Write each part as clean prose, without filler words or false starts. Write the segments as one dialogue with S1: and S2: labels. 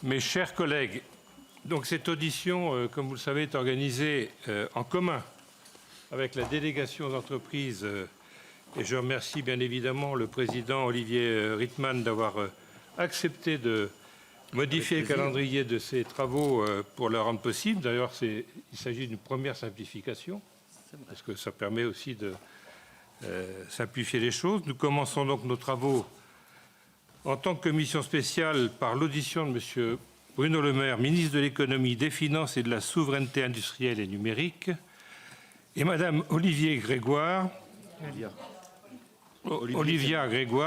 S1: Mes chers collègues, donc cette audition, comme vous le savez, est organisée en commun avec la délégation aux entreprises et je remercie bien évidemment le président Olivier Rietmann d'avoir accepté de modifier le calendrier de ces travaux pour le rendre possible. D'ailleurs, il s'agit d'une première simplification parce que ça permet aussi de simplifier les choses. Nous commençons donc nos travaux en tant que commission spéciale par l'audition de M. Bruno Le Maire, ministre de l'économie, des finances et de la souveraineté industrielle et numérique, et Mme Olivia Grégoire,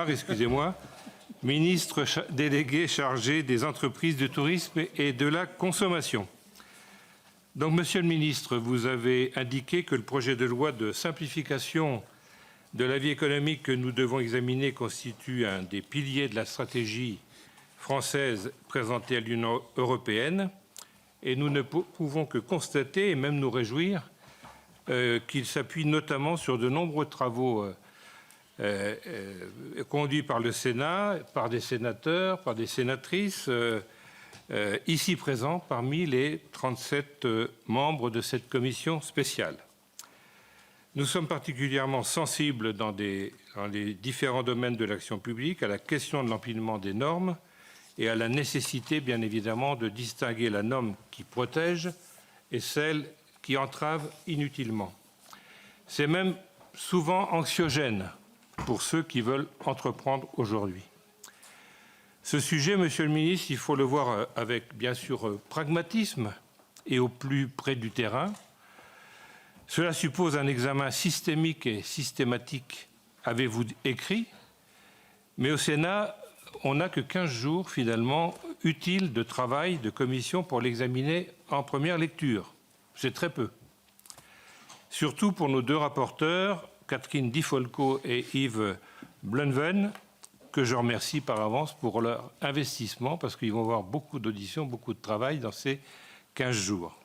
S1: excusez-moi, ministre déléguée chargée des entreprises, du tourisme et de la consommation. Donc, Monsieur le ministre, vous avez indiqué que le projet de loi de simplification de la vie économique que nous devons examiner constitue un des piliers de la stratégie française présentée à l'Union européenne et nous ne pouvons que constater et même nous réjouir qu'il s'appuie notamment sur de nombreux travaux conduits par le Sénat, par des sénateurs, par des sénatrices ici présents parmi les 37 membres de cette commission spéciale. Nous sommes particulièrement sensibles dans les différents domaines de l'action publique à la question de l'empilement des normes et à la nécessité, bien évidemment, de distinguer la norme qui protège et celle qui entrave inutilement. C'est même souvent anxiogène pour ceux qui veulent entreprendre aujourd'hui. Ce sujet, Monsieur le ministre, il faut le voir avec, bien sûr, pragmatisme et au plus près du terrain. Cela suppose un examen systémique et systématique, avez-vous écrit, mais au Sénat, on n'a que 15 jours, finalement, utiles de travail de commission pour l'examiner en première lecture. C'est très peu. Surtout pour nos deux rapporteurs, Catherine Di Folco et Yves Blunven, que je remercie par avance pour leur investissement, parce qu'ils vont avoir beaucoup d'auditions, beaucoup de travail dans ces 15 jours.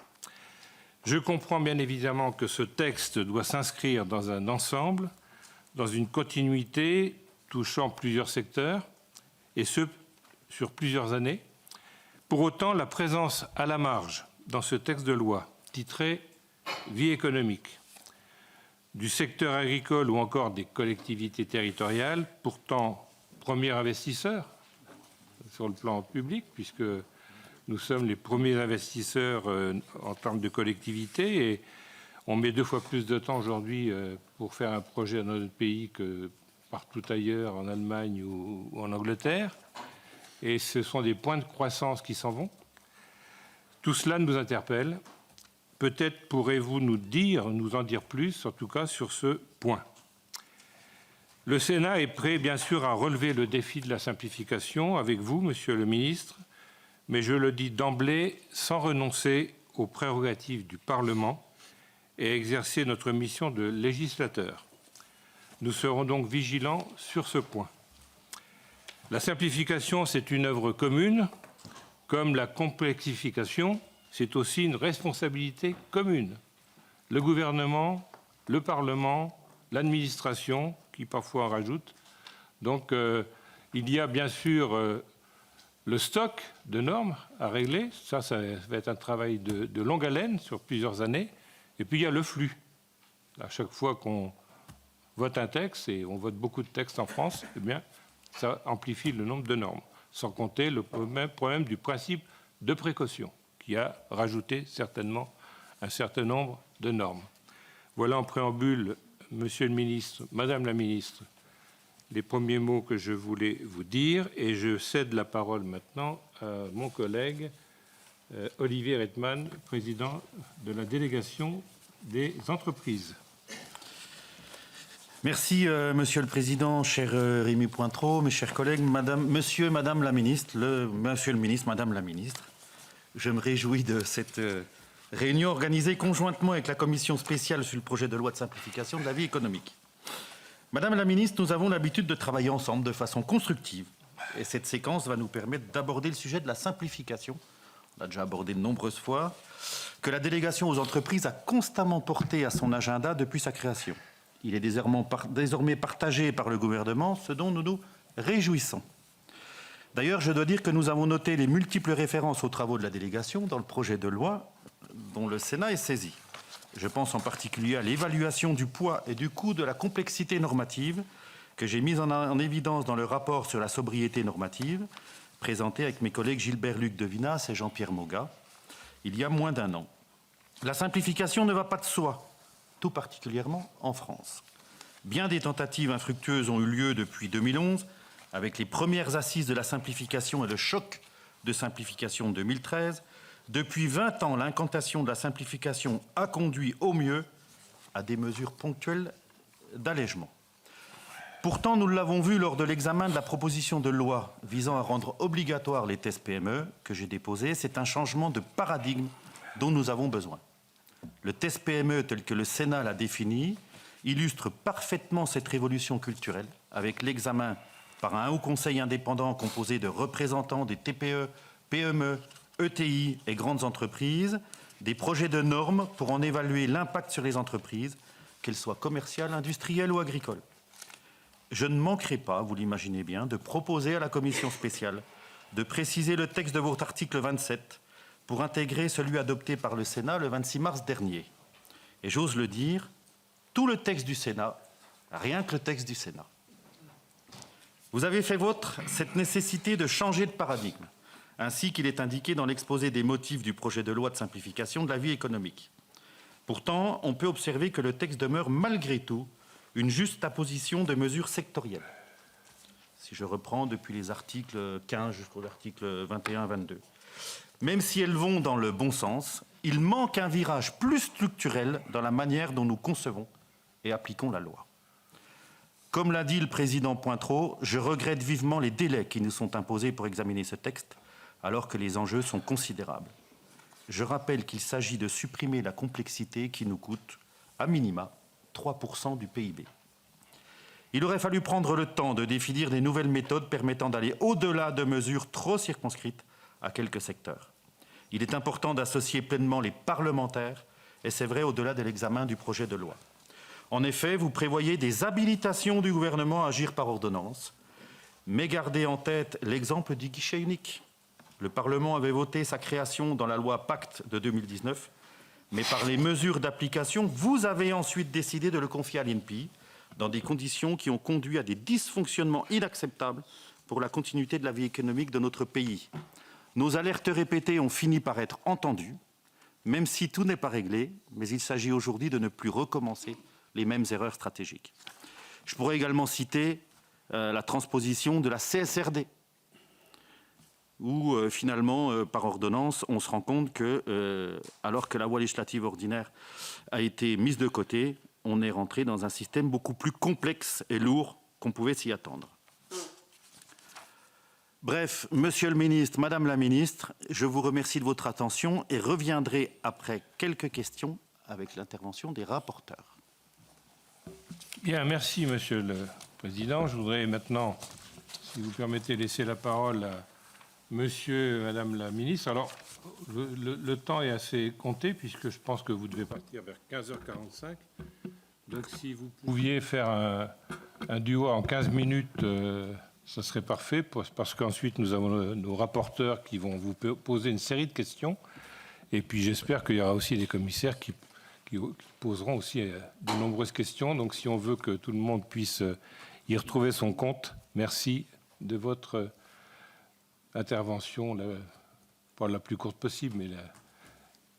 S1: Je comprends bien évidemment que ce texte doit s'inscrire dans un ensemble, dans une continuité touchant plusieurs secteurs, et ce, sur plusieurs années. Pour autant, la présence à la marge dans ce texte de loi, titré « Vie économique », du secteur agricole ou encore des collectivités territoriales, pourtant premier investisseur sur le plan public, puisque nous sommes les premiers investisseurs en termes de collectivité et on met 2 fois plus de temps aujourd'hui pour faire un projet dans notre pays que partout ailleurs, en Allemagne ou en Angleterre. Et ce sont des points de croissance qui s'en vont. Tout cela nous interpelle. Peut-être pourrez-vous nous en dire plus, en tout cas sur ce point. Le Sénat est prêt, bien sûr, à relever le défi de la simplification avec vous, Monsieur le ministre, mais je le dis d'emblée, sans renoncer aux prérogatives du Parlement et exercer notre mission de législateur. Nous serons donc vigilants sur ce point. La simplification, c'est une œuvre commune, comme la complexification, c'est aussi une responsabilité commune. Le gouvernement, le Parlement, l'administration, qui parfois en rajoute. Donc, il y a bien sûr le stock de normes à régler, ça va être un travail de longue haleine sur plusieurs années. Et puis il y a le flux. À chaque fois qu'on vote un texte, et on vote beaucoup de textes en France, eh bien, ça amplifie le nombre de normes, sans compter le problème du principe de précaution, qui a rajouté certainement un certain nombre de normes. Voilà en préambule, Monsieur le ministre, Madame la ministre, les premiers mots que je voulais vous dire, et je cède la parole maintenant à mon collègue Olivier Rietmann, président de la délégation des entreprises.
S2: Merci, Monsieur le Président, cher Rémy Pointreau, mes chers collègues, Monsieur et Madame la Ministre, Monsieur le Ministre, Madame la Ministre, je me réjouis de cette réunion organisée conjointement avec la Commission spéciale sur le projet de loi de simplification de la vie économique. Madame la Ministre, nous avons l'habitude de travailler ensemble de façon constructive et cette séquence va nous permettre d'aborder le sujet de la simplification. On l'a déjà abordé de nombreuses fois, que la délégation aux entreprises a constamment porté à son agenda depuis sa création. Il est désormais partagé par le gouvernement, ce dont nous nous réjouissons. D'ailleurs, je dois dire que nous avons noté les multiples références aux travaux de la délégation dans le projet de loi dont le Sénat est saisi. Je pense en particulier à l'évaluation du poids et du coût de la complexité normative que j'ai mise en évidence dans le rapport sur la sobriété normative, présenté avec mes collègues Gilbert-Luc Devinas et Jean-Pierre Moga, il y a moins d'un an. La simplification ne va pas de soi, tout particulièrement en France. Bien des tentatives infructueuses ont eu lieu depuis 2011, avec les premières assises de la simplification et le choc de simplification de 2013. Depuis 20 ans, l'incantation de la simplification a conduit au mieux à des mesures ponctuelles d'allègement. Pourtant, nous l'avons vu lors de l'examen de la proposition de loi visant à rendre obligatoires les tests PME que j'ai déposée, c'est un changement de paradigme dont nous avons besoin. Le test PME tel que le Sénat l'a défini illustre parfaitement cette révolution culturelle avec l'examen par un haut conseil indépendant composé de représentants des TPE, PME, ETI et grandes entreprises, des projets de normes pour en évaluer l'impact sur les entreprises, qu'elles soient commerciales, industrielles ou agricoles. Je ne manquerai pas, vous l'imaginez bien, de proposer à la commission spéciale de préciser le texte de votre article 27 pour intégrer celui adopté par le Sénat le 26 mars dernier. Et j'ose le dire, tout le texte du Sénat, rien que le texte du Sénat. Vous avez fait vôtre cette nécessité de changer de paradigme, ainsi qu'il est indiqué dans l'exposé des motifs du projet de loi de simplification de la vie économique. Pourtant, on peut observer que le texte demeure malgré tout une juxtaposition de mesures sectorielles. Si je reprends depuis les articles 15 jusqu'au article 21-22. Même si elles vont dans le bon sens, il manque un virage plus structurel dans la manière dont nous concevons et appliquons la loi. Comme l'a dit le président Pointreau, je regrette vivement les délais qui nous sont imposés pour examiner ce texte, alors que les enjeux sont considérables. Je rappelle qu'il s'agit de supprimer la complexité qui nous coûte, à minima, 3% du PIB. Il aurait fallu prendre le temps de définir des nouvelles méthodes permettant d'aller au-delà de mesures trop circonscrites à quelques secteurs. Il est important d'associer pleinement les parlementaires, et c'est vrai au-delà de l'examen du projet de loi. En effet, vous prévoyez des habilitations du gouvernement à agir par ordonnance, mais gardez en tête l'exemple du guichet unique. Le Parlement avait voté sa création dans la loi Pacte de 2019, mais par les mesures d'application, vous avez ensuite décidé de le confier à l'INPI dans des conditions qui ont conduit à des dysfonctionnements inacceptables pour la continuité de la vie économique de notre pays. Nos alertes répétées ont fini par être entendues, même si tout n'est pas réglé, mais il s'agit aujourd'hui de ne plus recommencer les mêmes erreurs stratégiques. Je pourrais également citer la transposition de la CSRD, où finalement, par ordonnance, on se rend compte que, alors que la loi législative ordinaire a été mise de côté, on est rentré dans un système beaucoup plus complexe et lourd qu'on pouvait s'y attendre. Bref, Monsieur le Ministre, Madame la Ministre, je vous remercie de votre attention et reviendrai après quelques questions avec l'intervention des rapporteurs.
S1: Bien, merci Monsieur le Président. Je voudrais maintenant, si vous permettez, laisser la parole à Monsieur et Madame la Ministre. Alors, le temps est assez compté puisque je pense que vous devez partir vers 15h45. Donc, si vous pouviez faire un duo en 15 minutes, ça serait parfait parce qu'ensuite, nous avons nos rapporteurs qui vont vous poser une série de questions. Et puis, j'espère qu'il y aura aussi des commissaires qui poseront aussi de nombreuses questions. Donc, si on veut que tout le monde puisse y retrouver son compte, merci de votre intervention, pas la plus courte possible, mais la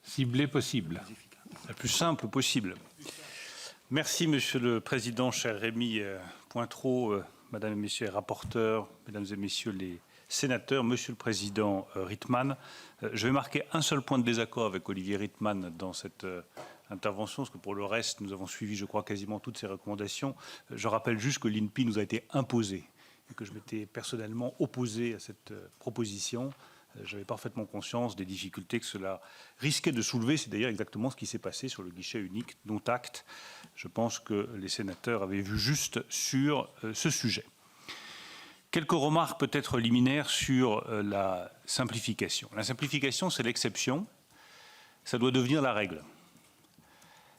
S1: ciblée possible.
S3: La plus simple possible. Merci, Monsieur le Président, cher Rémy Pointreau, Mesdames et Messieurs les rapporteurs, Mesdames et Messieurs les sénateurs, Monsieur le Président Rietmann. Je vais marquer un seul point de désaccord avec Olivier Rietmann dans cette intervention, parce que pour le reste, nous avons suivi, je crois, quasiment toutes ces recommandations. Je rappelle juste que l'INPI nous a été imposé et que je m'étais personnellement opposé à cette proposition. J'avais parfaitement conscience des difficultés que cela risquait de soulever. C'est d'ailleurs exactement ce qui s'est passé sur le guichet unique, dont acte. Je pense que les sénateurs avaient vu juste sur ce sujet. Quelques remarques peut-être liminaires sur la simplification. La simplification, c'est l'exception. Ça doit devenir la règle.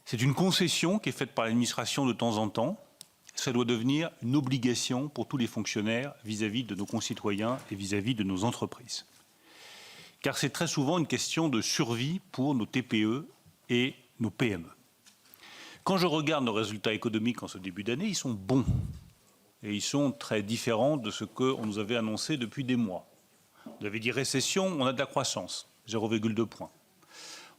S3: C'est une concession qui est faite par l'administration de temps en temps ça doit devenir une obligation pour tous les fonctionnaires vis-à-vis de nos concitoyens et vis-à-vis de nos entreprises. Car c'est très souvent une question de survie pour nos TPE et nos PME. Quand je regarde nos résultats économiques en ce début d'année, ils sont bons. Et ils sont très différents de ce qu'on nous avait annoncé depuis des mois. On avait dit récession, on a de la croissance, 0,2 points.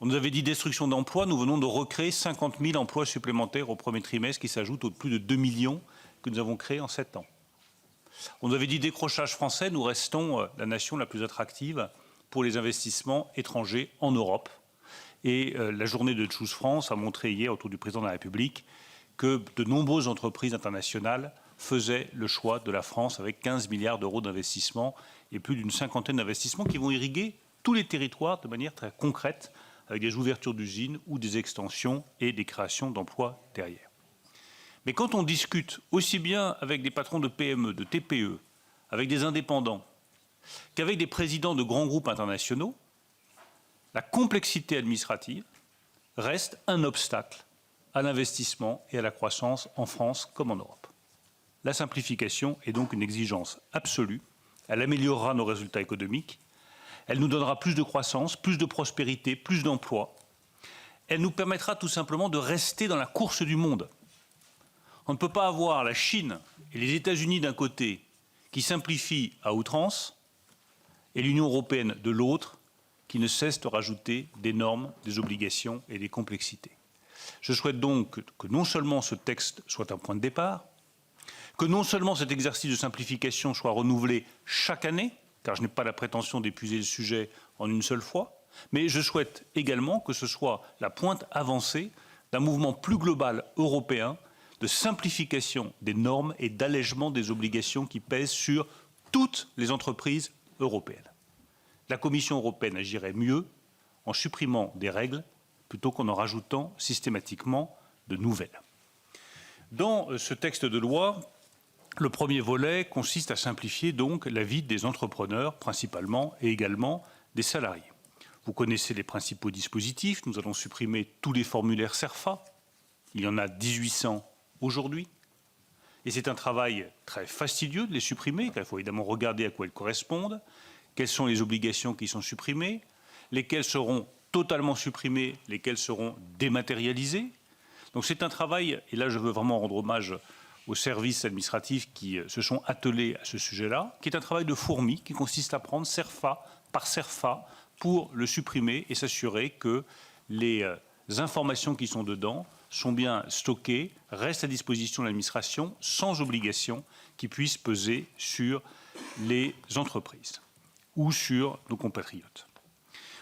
S3: On nous avait dit destruction d'emplois, nous venons de recréer 50 000 emplois supplémentaires au premier trimestre qui s'ajoutent aux plus de 2 millions que nous avons créés en 7 ans. On nous avait dit décrochage français, nous restons la nation la plus attractive pour les investissements étrangers en Europe. Et la journée de Choose France a montré hier autour du président de la République que de nombreuses entreprises internationales faisaient le choix de la France avec 15 milliards d'euros d'investissements et plus d'une cinquantaine d'investissements qui vont irriguer tous les territoires de manière très concrète avec des ouvertures d'usines ou des extensions et des créations d'emplois derrière. Mais quand on discute aussi bien avec des patrons de PME, de TPE, avec des indépendants, qu'avec des présidents de grands groupes internationaux, la complexité administrative reste un obstacle à l'investissement et à la croissance en France comme en Europe. La simplification est donc une exigence absolue. Elle améliorera nos résultats économiques. Elle nous donnera plus de croissance, plus de prospérité, plus d'emplois. Elle nous permettra tout simplement de rester dans la course du monde. On ne peut pas avoir la Chine et les États-Unis d'un côté qui simplifient à outrance et l'Union européenne de l'autre qui ne cesse de rajouter des normes, des obligations et des complexités. Je souhaite donc que non seulement ce texte soit un point de départ, que non seulement cet exercice de simplification soit renouvelé chaque année, car je n'ai pas la prétention d'épuiser le sujet en une seule fois, mais je souhaite également que ce soit la pointe avancée d'un mouvement plus global européen de simplification des normes et d'allègement des obligations qui pèsent sur toutes les entreprises européennes. La Commission européenne agirait mieux en supprimant des règles plutôt qu'en en rajoutant systématiquement de nouvelles. Dans ce texte de loi, le premier volet consiste à simplifier donc la vie des entrepreneurs principalement et également des salariés. Vous connaissez les principaux dispositifs. Nous allons supprimer tous les formulaires CERFA. Il y en a 1800 aujourd'hui. Et c'est un travail très fastidieux de les supprimer, car il faut évidemment regarder à quoi elles correspondent, quelles sont les obligations qui sont supprimées, lesquelles seront totalement supprimées, lesquelles seront dématérialisées. Donc c'est un travail, et là je veux vraiment rendre hommage aux services administratifs qui se sont attelés à ce sujet-là, qui est un travail de fourmi qui consiste à prendre CERFA par CERFA pour le supprimer et s'assurer que les informations qui sont dedans sont bien stockées, restent à disposition de l'administration sans obligation qui puisse peser sur les entreprises ou sur nos compatriotes.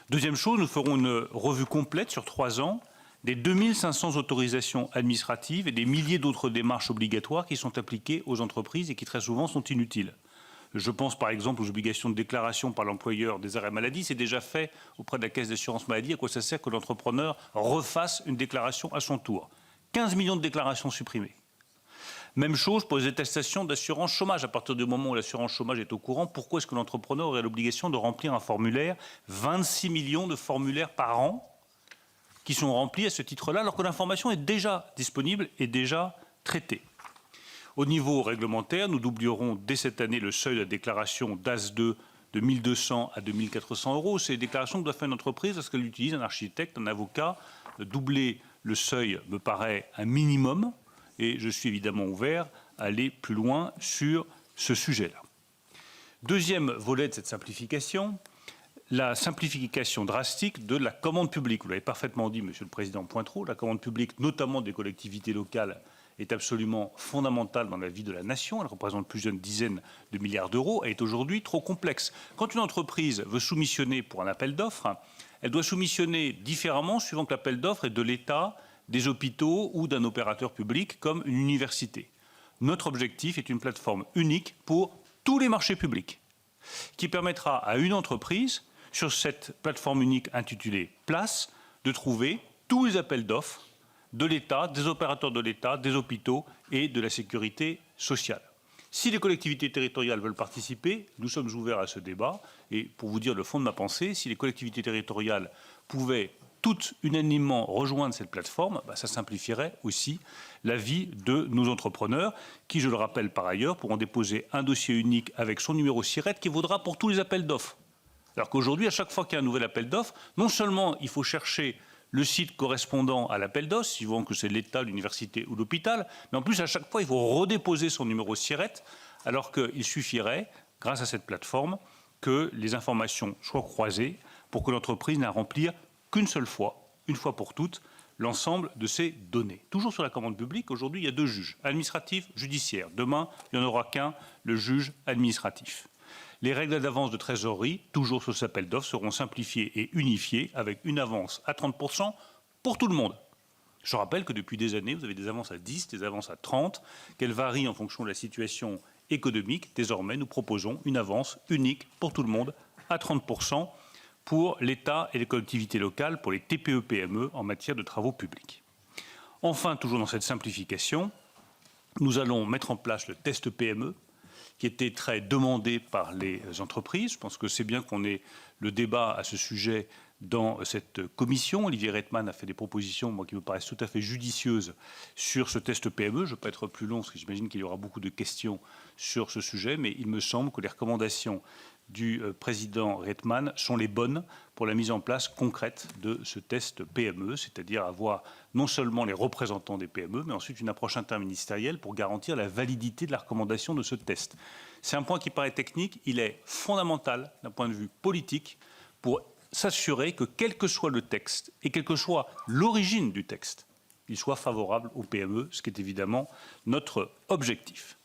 S3: Deuxième chose, nous ferons une revue complète sur 3 ans des 2500 autorisations administratives et des milliers d'autres démarches obligatoires qui sont appliquées aux entreprises et qui très souvent sont inutiles. Je pense par exemple aux obligations de déclaration par l'employeur des arrêts maladie. C'est déjà fait auprès de la caisse d'assurance maladie. À quoi ça sert que l'entrepreneur refasse une déclaration à son tour? 15 millions de déclarations supprimées. Même chose pour les attestations d'assurance chômage. À partir du moment où l'assurance chômage est au courant, pourquoi est-ce que l'entrepreneur aurait l'obligation de remplir un formulaire? 26 millions de formulaires par an qui sont remplis à ce titre-là, alors que l'information est déjà disponible et déjà traitée. Au niveau réglementaire, nous doublierons dès cette année le seuil de la déclaration DAS2 de 1 200 à 2 400 euros. C'est les déclarations que doit faire une entreprise parce qu'elle utilise un architecte, un avocat. Doubler le seuil me paraît un minimum et je suis évidemment ouvert à aller plus loin sur ce sujet-là. Deuxième volet de cette simplification, la simplification drastique de la commande publique. Vous l'avez parfaitement dit, Monsieur le Président Pointreau, la commande publique, notamment des collectivités locales, est absolument fondamentale dans la vie de la nation. Elle représente plus d'une dizaine de milliards d'euros. Elle est aujourd'hui trop complexe. Quand une entreprise veut soumissionner pour un appel d'offres, elle doit soumissionner différemment suivant que l'appel d'offres est de l'État, des hôpitaux ou d'un opérateur public comme une université. Notre objectif est une plateforme unique pour tous les marchés publics qui permettra à une entreprise, sur cette plateforme unique intitulée Place, de trouver tous les appels d'offres de l'État, des opérateurs de l'État, des hôpitaux et de la sécurité sociale. Si les collectivités territoriales veulent participer, nous sommes ouverts à ce débat. Et pour vous dire le fond de ma pensée, si les collectivités territoriales pouvaient toutes unanimement rejoindre cette plateforme, ça simplifierait aussi la vie de nos entrepreneurs qui, je le rappelle par ailleurs, pourront déposer un dossier unique avec son numéro SIRET qui vaudra pour tous les appels d'offres. Alors qu'aujourd'hui, à chaque fois qu'il y a un nouvel appel d'offres, non seulement il faut chercher le site correspondant à l'appel d'offres, suivant que c'est l'État, l'université ou l'hôpital, mais en plus, à chaque fois, il faut redéposer son numéro SIRET, alors qu'il suffirait, grâce à cette plateforme, que les informations soient croisées pour que l'entreprise n'ait à remplir qu'une seule fois, une fois pour toutes, l'ensemble de ces données. Toujours sur la commande publique, aujourd'hui, il y a 2 juges, administratif, judiciaire. Demain, il n'y en aura qu'un, le juge administratif. Les règles d'avance de trésorerie, toujours sur cet appel d'offres, seront simplifiées et unifiées avec une avance à 30% pour tout le monde. Je rappelle que depuis des années, vous avez des avances à 10, des avances à 30, qu'elles varient en fonction de la situation économique. Désormais, nous proposons une avance unique pour tout le monde à 30% pour l'État et les collectivités locales, pour les TPE-PME en matière de travaux publics. Enfin, toujours dans cette simplification, nous allons mettre en place le test PME, qui était très demandé par les entreprises. Je pense que c'est bien qu'on ait le débat à ce sujet dans cette commission. Olivier Reitman a fait des propositions, moi, qui me paraissent tout à fait judicieuses sur ce test PME. Je ne vais pas être plus long, parce que j'imagine qu'il y aura beaucoup de questions sur ce sujet, mais il me semble que les recommandations du président Reitman sont les bonnes pour la mise en place concrète de ce test PME, c'est-à-dire avoir non seulement les représentants des PME, mais ensuite une approche interministérielle pour garantir la validité de la recommandation de ce test. C'est un point qui paraît technique, il est fondamental d'un point de vue politique pour s'assurer que quel que soit le texte et quelle que soit l'origine du texte, il soit favorable aux PME, ce qui est évidemment notre objectif.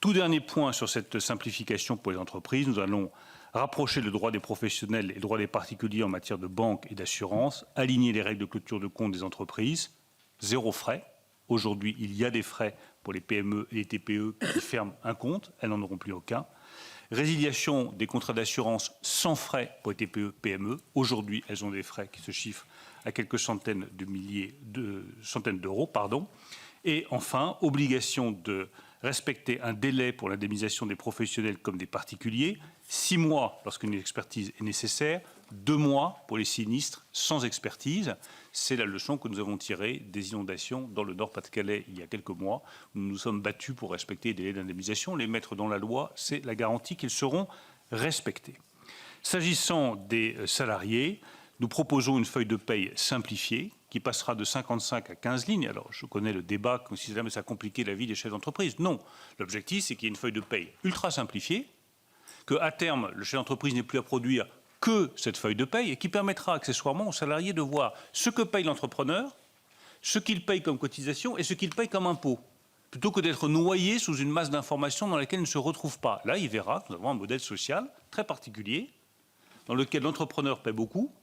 S3: Tout dernier point sur cette simplification pour les entreprises, nous allons rapprocher le droit des professionnels et le droit des particuliers en matière de banque et d'assurance, aligner les règles de clôture de compte des entreprises, 0 frais. Aujourd'hui, il y a des frais pour les PME et les TPE qui ferment un compte, elles n'en auront plus aucun. Résiliation des contrats d'assurance sans frais pour les TPE-PME. Aujourd'hui, elles ont des frais qui se chiffrent à quelques centaines d'euros. Et enfin, obligation de respecter un délai pour l'indemnisation des professionnels comme des particuliers, 6 mois lorsqu'une expertise est nécessaire, 2 mois pour les sinistres sans expertise. C'est la leçon que nous avons tirée des inondations dans le Nord-Pas-de-Calais il y a quelques mois. Nous nous sommes battus pour respecter les délais d'indemnisation. Les mettre dans la loi, c'est la garantie qu'ils seront respectés. S'agissant des salariés, nous proposons une feuille de paye simplifiée qui passera de 55 à 15 lignes. Alors, je connais le débat, comme si ça compliquait la vie des chefs d'entreprise. Non, l'objectif, c'est qu'il y ait une feuille de paye ultra simplifiée, qu'à terme, le chef d'entreprise n'ait plus à produire que cette feuille de paye et qui permettra accessoirement aux salariés de voir ce que paye l'entrepreneur, ce qu'il paye comme cotisation et ce qu'il paye comme impôt, plutôt que d'être noyé sous une masse d'informations dans laquelle il ne se retrouve pas. Là, il verra que nous avons un modèle social très particulier dans lequel l'entrepreneur paie beaucoup,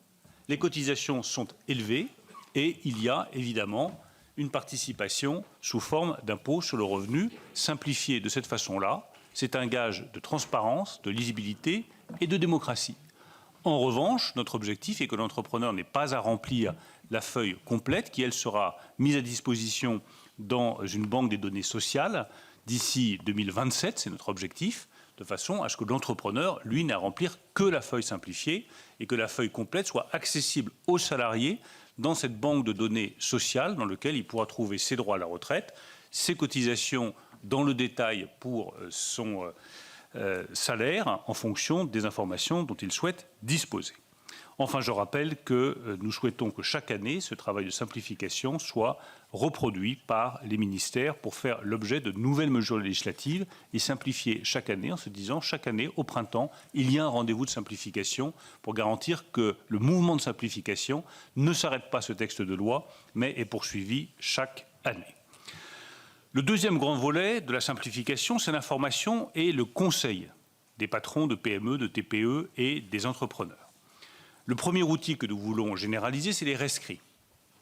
S3: les cotisations sont élevées et il y a évidemment une participation sous forme d'impôt sur le revenu simplifiée de cette façon-là. C'est un gage de transparence, de lisibilité et de démocratie. En revanche, notre objectif est que l'entrepreneur n'ait pas à remplir la feuille complète qui, elle, sera mise à disposition dans une banque des données sociales d'ici 2027, c'est notre objectif, de façon à ce que l'entrepreneur, lui, n'ait à remplir que la feuille simplifiée et que la feuille complète soit accessible aux salariés dans cette banque de données sociales dans laquelle il pourra trouver ses droits à la retraite, ses cotisations dans le détail pour son salaire en fonction des informations dont il souhaite disposer. Enfin, je rappelle que nous souhaitons que chaque année, ce travail de simplification soit reproduit par les ministères pour faire l'objet de nouvelles mesures législatives et simplifier chaque année en se disant chaque année, au printemps, il y a un rendez-vous de simplification pour garantir que le mouvement de simplification ne s'arrête pas à ce texte de loi, mais est poursuivi chaque année. Le deuxième grand volet de la simplification, c'est l'information et le conseil des patrons de PME, de TPE et des entrepreneurs. Le premier outil que nous voulons généraliser, c'est les rescrits.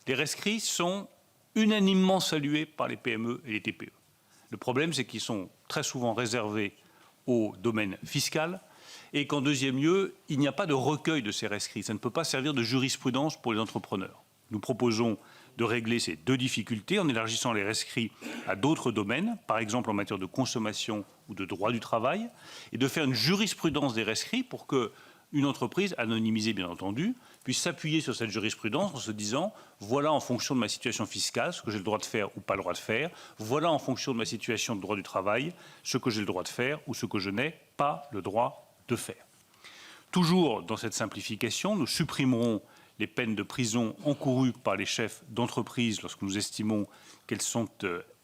S3: Les rescrits sont unanimement salués par les PME et les TPE. Le problème, c'est qu'ils sont très souvent réservés au domaine fiscal et qu'en deuxième lieu, il n'y a pas de recueil de ces rescrits. Ça ne peut pas servir de jurisprudence pour les entrepreneurs. Nous proposons de régler ces 2 difficultés en élargissant les rescrits à d'autres domaines, par exemple en matière de consommation ou de droit du travail, et de faire une jurisprudence des rescrits pour que une entreprise, anonymisée bien entendu, puisse s'appuyer sur cette jurisprudence en se disant « voilà en fonction de ma situation fiscale ce que j'ai le droit de faire ou pas le droit de faire, voilà en fonction de ma situation de droit du travail ce que j'ai le droit de faire ou ce que je n'ai pas le droit de faire ». Toujours dans cette simplification, nous supprimerons les peines de prison encourues par les chefs d'entreprise lorsque nous estimons qu'elles sont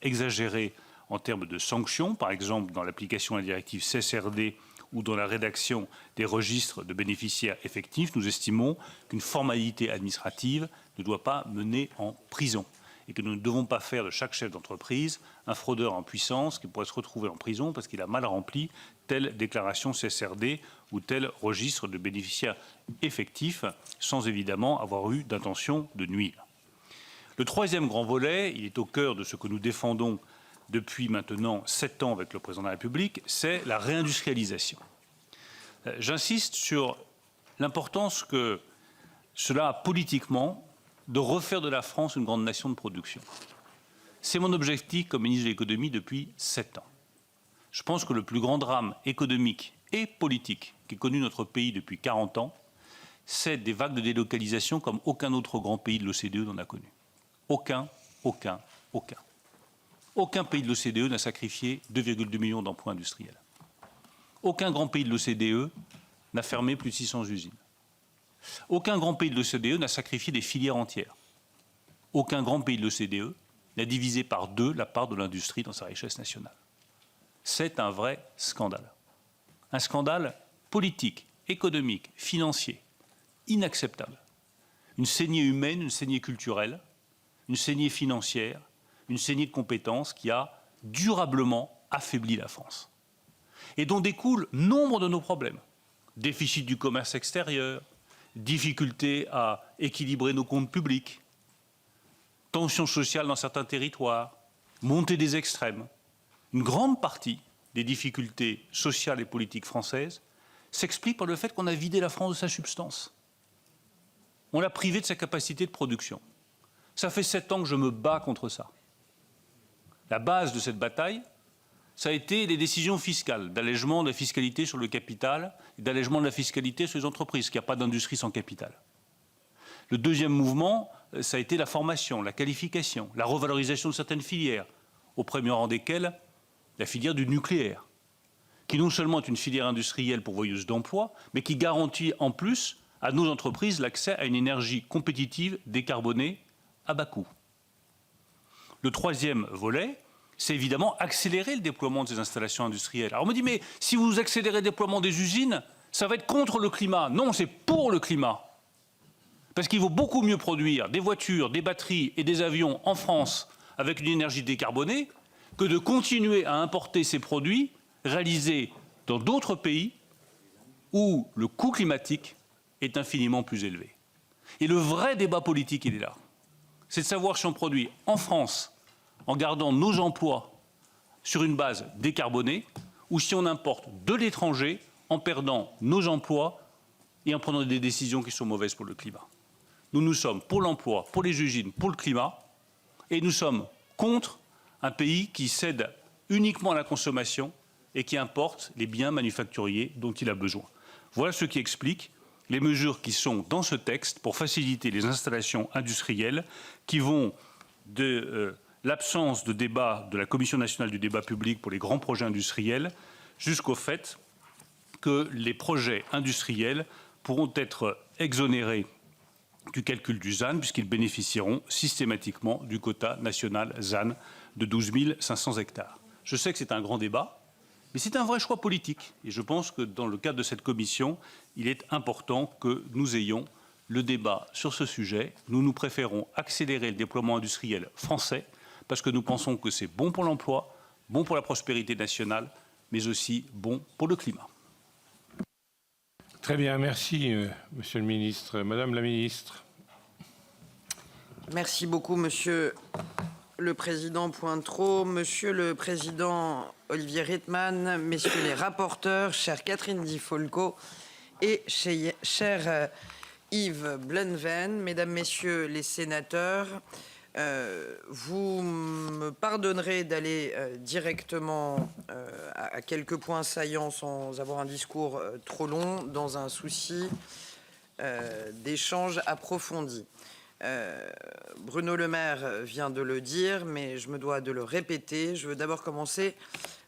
S3: exagérées en termes de sanctions, par exemple dans l'application de la directive CSRD ou dans la rédaction des registres de bénéficiaires effectifs. Nous estimons qu'une formalité administrative ne doit pas mener en prison et que nous ne devons pas faire de chaque chef d'entreprise un fraudeur en puissance qui pourrait se retrouver en prison parce qu'il a mal rempli telle déclaration CSRD ou tel registre de bénéficiaires effectifs sans évidemment avoir eu d'intention de nuire. Le troisième grand volet, il est au cœur de ce que nous défendons depuis maintenant 7 ans avec le Président de la République, c'est la réindustrialisation. J'insiste sur l'importance que cela a politiquement de refaire de la France une grande nation de production. C'est mon objectif comme ministre de l'économie depuis 7 ans. Je pense que le plus grand drame économique et politique qu'ait connu notre pays depuis 40 ans, c'est des vagues de délocalisation comme aucun autre grand pays de l'OCDE n'en a connu. Aucun. Aucun pays de l'OCDE n'a sacrifié 2,2 millions d'emplois industriels. Aucun grand pays de l'OCDE n'a fermé plus de 600 usines. Aucun grand pays de l'OCDE n'a sacrifié des filières entières. Aucun grand pays de l'OCDE n'a divisé par 2 la part de l'industrie dans sa richesse nationale. C'est un vrai scandale. Un scandale politique, économique, financier, inacceptable. Une saignée humaine, une saignée culturelle, une saignée financière, une saignée de compétences qui a durablement affaibli la France. Et dont découlent nombre de nos problèmes. Déficit du commerce extérieur, difficulté à équilibrer nos comptes publics, tensions sociales dans certains territoires, montée des extrêmes. Une grande partie des difficultés sociales et politiques françaises s'explique par le fait qu'on a vidé la France de sa substance. On l'a privée de sa capacité de production. Ça fait 7 ans que je me bats contre ça. La base de cette bataille, ça a été les décisions fiscales, d'allègement de la fiscalité sur le capital et d'allègement de la fiscalité sur les entreprises, qu'il n'y a pas d'industrie sans capital. Le deuxième mouvement, ça a été la formation, la qualification, la revalorisation de certaines filières, au premier rang desquelles la filière du nucléaire, qui non seulement est une filière industrielle pourvoyeuse d'emplois, mais qui garantit en plus à nos entreprises l'accès à une énergie compétitive, décarbonée, à bas coût. Le troisième volet, c'est évidemment accélérer le déploiement de ces installations industrielles. Alors on me dit, mais si vous accélérez le déploiement des usines, ça va être contre le climat. Non, c'est pour le climat. Parce qu'il vaut beaucoup mieux produire des voitures, des batteries et des avions en France avec une énergie décarbonée que de continuer à importer ces produits réalisés dans d'autres pays où le coût climatique est infiniment plus élevé. Et le vrai débat politique, il est là. C'est de savoir si on produit en France en gardant nos emplois sur une base décarbonée ou si on importe de l'étranger en perdant nos emplois et en prenant des décisions qui sont mauvaises pour le climat. Nous sommes pour l'emploi, pour les usines, pour le climat et nous sommes contre un pays qui cède uniquement à la consommation et qui importe les biens manufacturiers dont il a besoin. Voilà ce qui explique les mesures qui sont dans ce texte pour faciliter les installations industrielles qui vont de l'absence de débat de la Commission nationale du débat public pour les grands projets industriels jusqu'au fait que les projets industriels pourront être exonérés du calcul du ZAN puisqu'ils bénéficieront systématiquement du quota national ZAN de 12 500 hectares. Je sais que c'est un grand débat, mais c'est un vrai choix politique. Et je pense que dans le cadre de cette commission, il est important que nous ayons le débat sur ce sujet. Nous préférons accélérer le déploiement industriel français parce que nous pensons que c'est bon pour l'emploi, bon pour la prospérité nationale, mais aussi bon pour le climat.
S1: Très bien, merci Monsieur le Ministre. Madame la Ministre.
S4: Merci beaucoup Monsieur le Président Pointreau, Monsieur le Président Olivier Rietmann, Messieurs les rapporteurs, chère Catherine Di Folco et cher Yves Blenven, Mesdames, Messieurs les sénateurs. Vous me pardonnerez d'aller directement à quelques points saillants sans avoir un discours trop long, dans un souci d'échange approfondi. Bruno Le Maire vient de le dire, mais je me dois de le répéter. Je veux d'abord commencer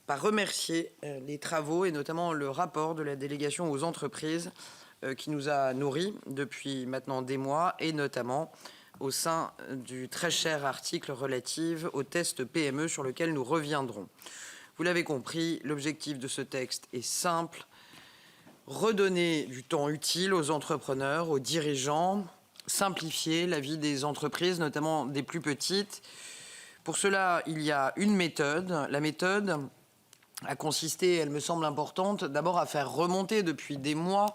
S4: par remercier les travaux et notamment le rapport de la délégation aux entreprises qui nous a nourris depuis maintenant des mois, et notamment au sein du très cher article relatif au test PME sur lequel nous reviendrons. Vous l'avez compris, l'objectif de ce texte est simple: redonner du temps utile aux entrepreneurs, aux dirigeants, simplifier la vie des entreprises, notamment des plus petites. Pour cela, il y a une méthode. La méthode a consisté, elle me semble importante, d'abord à faire remonter depuis des mois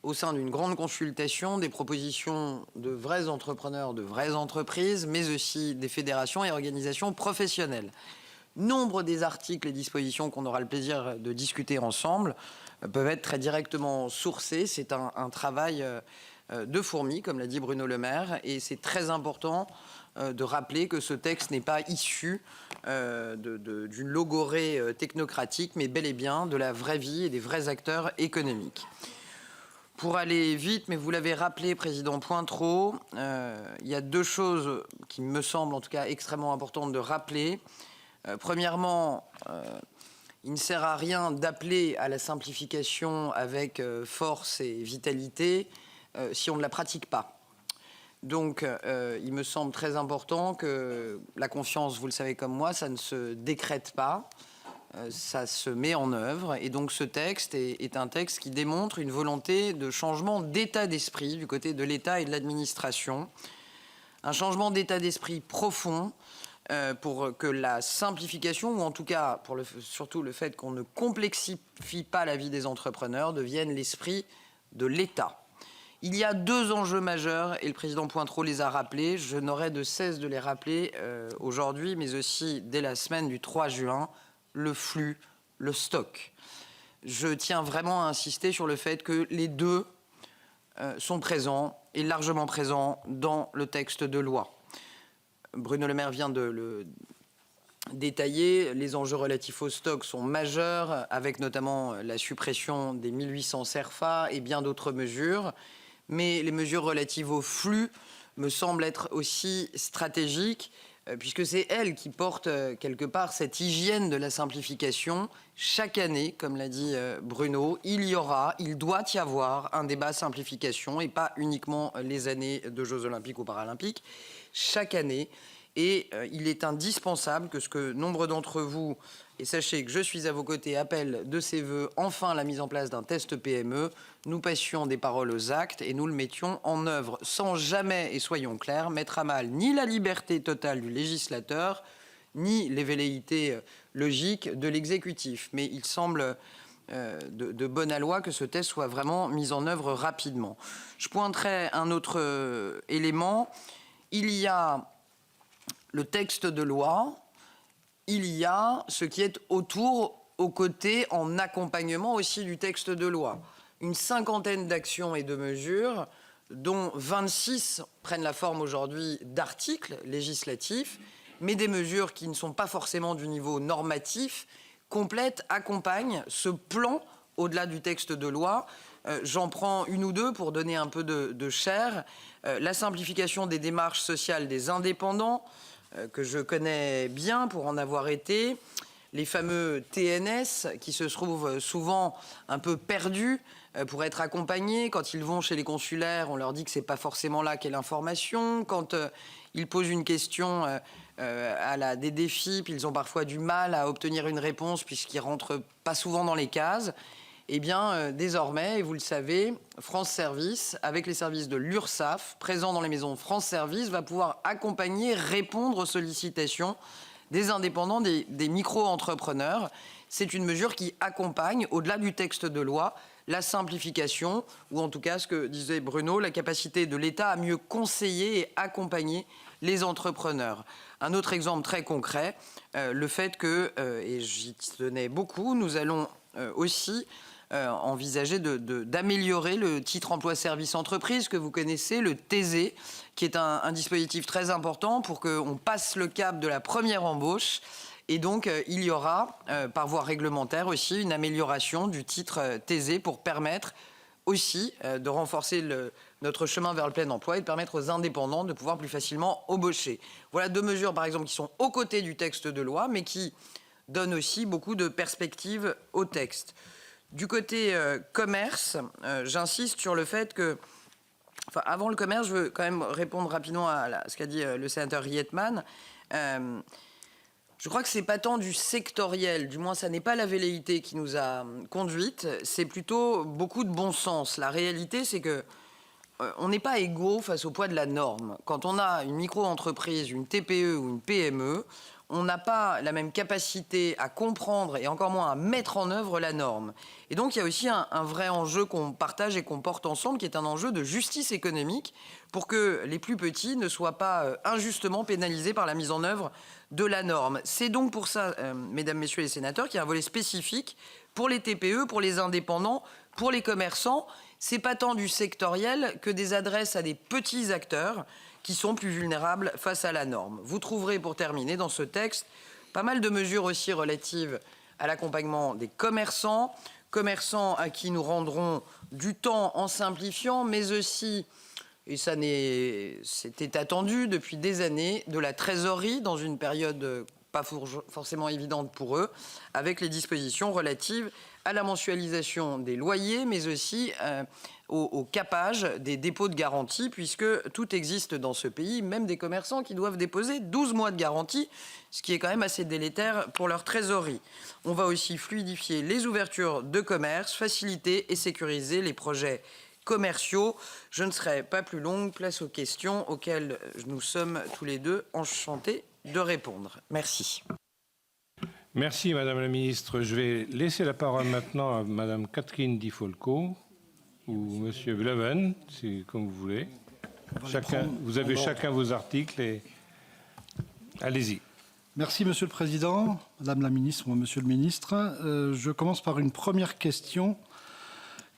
S4: au sein d'une grande consultation des propositions de vrais entrepreneurs, de vraies entreprises, mais aussi des fédérations et organisations professionnelles. Nombre des articles et dispositions qu'on aura le plaisir de discuter ensemble peuvent être très directement sourcés. C'est un travail de fourmi, comme l'a dit Bruno Le Maire, et c'est très important de rappeler que ce texte n'est pas issu d'une logorrhée technocratique, mais bel et bien de la vraie vie et des vrais acteurs économiques. Pour aller vite, mais vous l'avez rappelé, Président Pointreau, il y a deux choses qui me semblent en tout cas extrêmement importantes de rappeler. Premièrement, il ne sert à rien d'appeler à la simplification avec force et vitalité si on ne la pratique pas. Donc, il me semble très important que la confiance, vous le savez comme moi, ça ne se décrète pas. Ça se met en œuvre, et donc ce texte est un texte qui démontre une volonté de changement d'état d'esprit du côté de l'État et de l'administration, un changement d'état d'esprit profond pour que la simplification, ou en tout cas pour surtout le fait qu'on ne complexifie pas la vie des entrepreneurs, devienne l'esprit de l'État. Il y a deux enjeux majeurs, et le président Pointreau les a rappelés. Je n'aurai de cesse de les rappeler aujourd'hui, mais aussi dès la semaine du 3 juin. Le flux, le stock. Je tiens vraiment à insister sur le fait que les deux sont présents, et largement présents, dans le texte de loi. Bruno Le Maire vient de le détailler. Les enjeux relatifs au stock sont majeurs, avec notamment la suppression des 1800 CERFA et bien d'autres mesures. Mais les mesures relatives au flux me semblent être aussi stratégiques, puisque c'est elle qui porte quelque part cette hygiène de la simplification. Chaque année, comme l'a dit Bruno, il doit y avoir un débat simplification, et pas uniquement les années de Jeux Olympiques ou Paralympiques. Chaque année. Et il est indispensable que ce que nombre d'entre vous, et sachez que je suis à vos côtés, appellent de ses voeux enfin la mise en place d'un test PME, nous passions des paroles aux actes et nous le mettions en œuvre sans jamais, et soyons clairs, mettre à mal ni la liberté totale du législateur, ni les velléités logiques de l'exécutif. Mais il semble de bonne loi que ce test soit vraiment mis en œuvre rapidement. Je pointerai un autre élément. Il y a le texte de loi, il y a ce qui est autour, aux côtés, en accompagnement aussi du texte de loi. Une cinquantaine d'actions et de mesures, dont 26 prennent la forme aujourd'hui d'articles législatifs, mais des mesures qui ne sont pas forcément du niveau normatif, complètent, accompagnent ce plan au-delà du texte de loi. J'en prends une ou deux pour donner un peu de chair. La simplification des démarches sociales des indépendants, que je connais bien pour en avoir été, les fameux TNS qui se trouvent souvent un peu perdus pour être accompagnés. Quand ils vont chez les consulaires, on leur dit que c'est pas forcément là qu'est l'information. Quand ils posent une question à la DDFiP, ils ont parfois du mal à obtenir une réponse puisqu'ils rentrent pas souvent dans les cases. Eh bien, désormais, et vous le savez, France Service, avec les services de l'URSSAF, présents dans les maisons France Service, va pouvoir accompagner, répondre aux sollicitations des indépendants, des micro-entrepreneurs. C'est une mesure qui accompagne, au-delà du texte de loi, la simplification, ou en tout cas, ce que disait Bruno, la capacité de l'État à mieux conseiller et accompagner les entrepreneurs. Un autre exemple très concret, le fait que, et j'y tenais beaucoup, nous allons aussi envisagé d'améliorer le titre emploi-service entreprise que vous connaissez, le TZ, qui est un dispositif très important pour qu'on passe le cap de la première embauche. Et donc, il y aura, par voie réglementaire aussi, une amélioration du titre TZ pour permettre aussi de renforcer notre chemin vers le plein emploi et de permettre aux indépendants de pouvoir plus facilement embaucher. Voilà 2 mesures, par exemple, qui sont aux côtés du texte de loi, mais qui donnent aussi beaucoup de perspectives au texte. Du côté commerce, j'insiste sur le fait que, enfin, avant le commerce, je veux quand même répondre rapidement à ce qu'a dit le sénateur Rietmann. Je crois que c'est pas tant du sectoriel, du moins ça n'est pas la velléité qui nous a conduite, c'est plutôt beaucoup de bon sens. La réalité, c'est que on n'est pas égaux face au poids de la norme. Quand on a une micro-entreprise, une TPE ou une PME, on n'a pas la même capacité à comprendre et encore moins à mettre en œuvre la norme. Et donc il y a aussi un vrai enjeu qu'on partage et qu'on porte ensemble, qui est un enjeu de justice économique pour que les plus petits ne soient pas injustement pénalisés par la mise en œuvre de la norme. C'est donc pour ça, mesdames, messieurs les sénateurs, qu'il y a un volet spécifique pour les TPE, pour les indépendants, pour les commerçants. C'est pas tant du sectoriel que des adresses à des petits acteurs qui sont plus vulnérables face à la norme. Vous trouverez, pour terminer, dans ce texte, pas mal de mesures aussi relatives à l'accompagnement des commerçants à qui nous rendrons du temps en simplifiant, mais aussi, et c'était attendu depuis des années, de la trésorerie dans une période pas forcément évidente pour eux, avec les dispositions relatives à la mensualisation des loyers, mais aussi au capage des dépôts de garantie, puisque tout existe dans ce pays, même des commerçants qui doivent déposer 12 mois de garantie, ce qui est quand même assez délétère pour leur trésorerie. On va aussi fluidifier les ouvertures de commerce, faciliter et sécuriser les projets commerciaux. Je ne serai pas plus longue, place aux questions auxquelles nous sommes tous les deux enchantés de répondre. Merci.
S1: Merci, Madame la Ministre. Je vais laisser la parole maintenant à Madame Catherine Di Folco ou Monsieur Bleven, c'est comme vous voulez. Vous avez chacun vos articles et allez-y.
S5: Merci, Monsieur le Président, Madame la Ministre ou Monsieur le Ministre. Je commence par une première question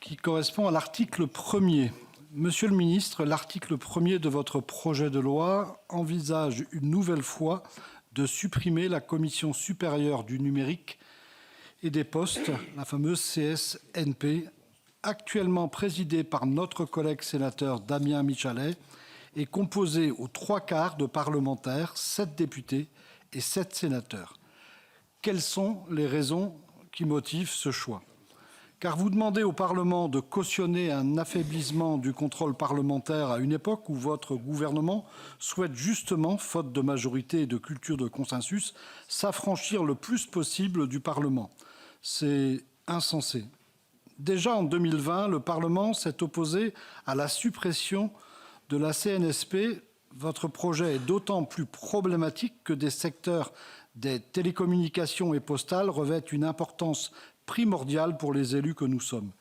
S5: qui correspond à l'article 1er. Monsieur le Ministre, l'article 1er de votre projet de loi envisage une nouvelle fois de supprimer la Commission supérieure du numérique et des postes, la fameuse CSNP, actuellement présidée par notre collègue sénateur Damien Michalet et composée aux 3/4 de parlementaires, 7 députés et 7 sénateurs. Quelles sont les raisons qui motivent ce choix ? Car vous demandez au Parlement de cautionner un affaiblissement du contrôle parlementaire à une époque où votre gouvernement souhaite justement, faute de majorité et de culture de consensus, s'affranchir le plus possible du Parlement. C'est insensé. Déjà en 2020, le Parlement s'est opposé à la suppression de la CNSP. Votre projet est d'autant plus problématique que des secteurs des télécommunications et postales revêtent une importance primordiale pour les élus que nous sommes.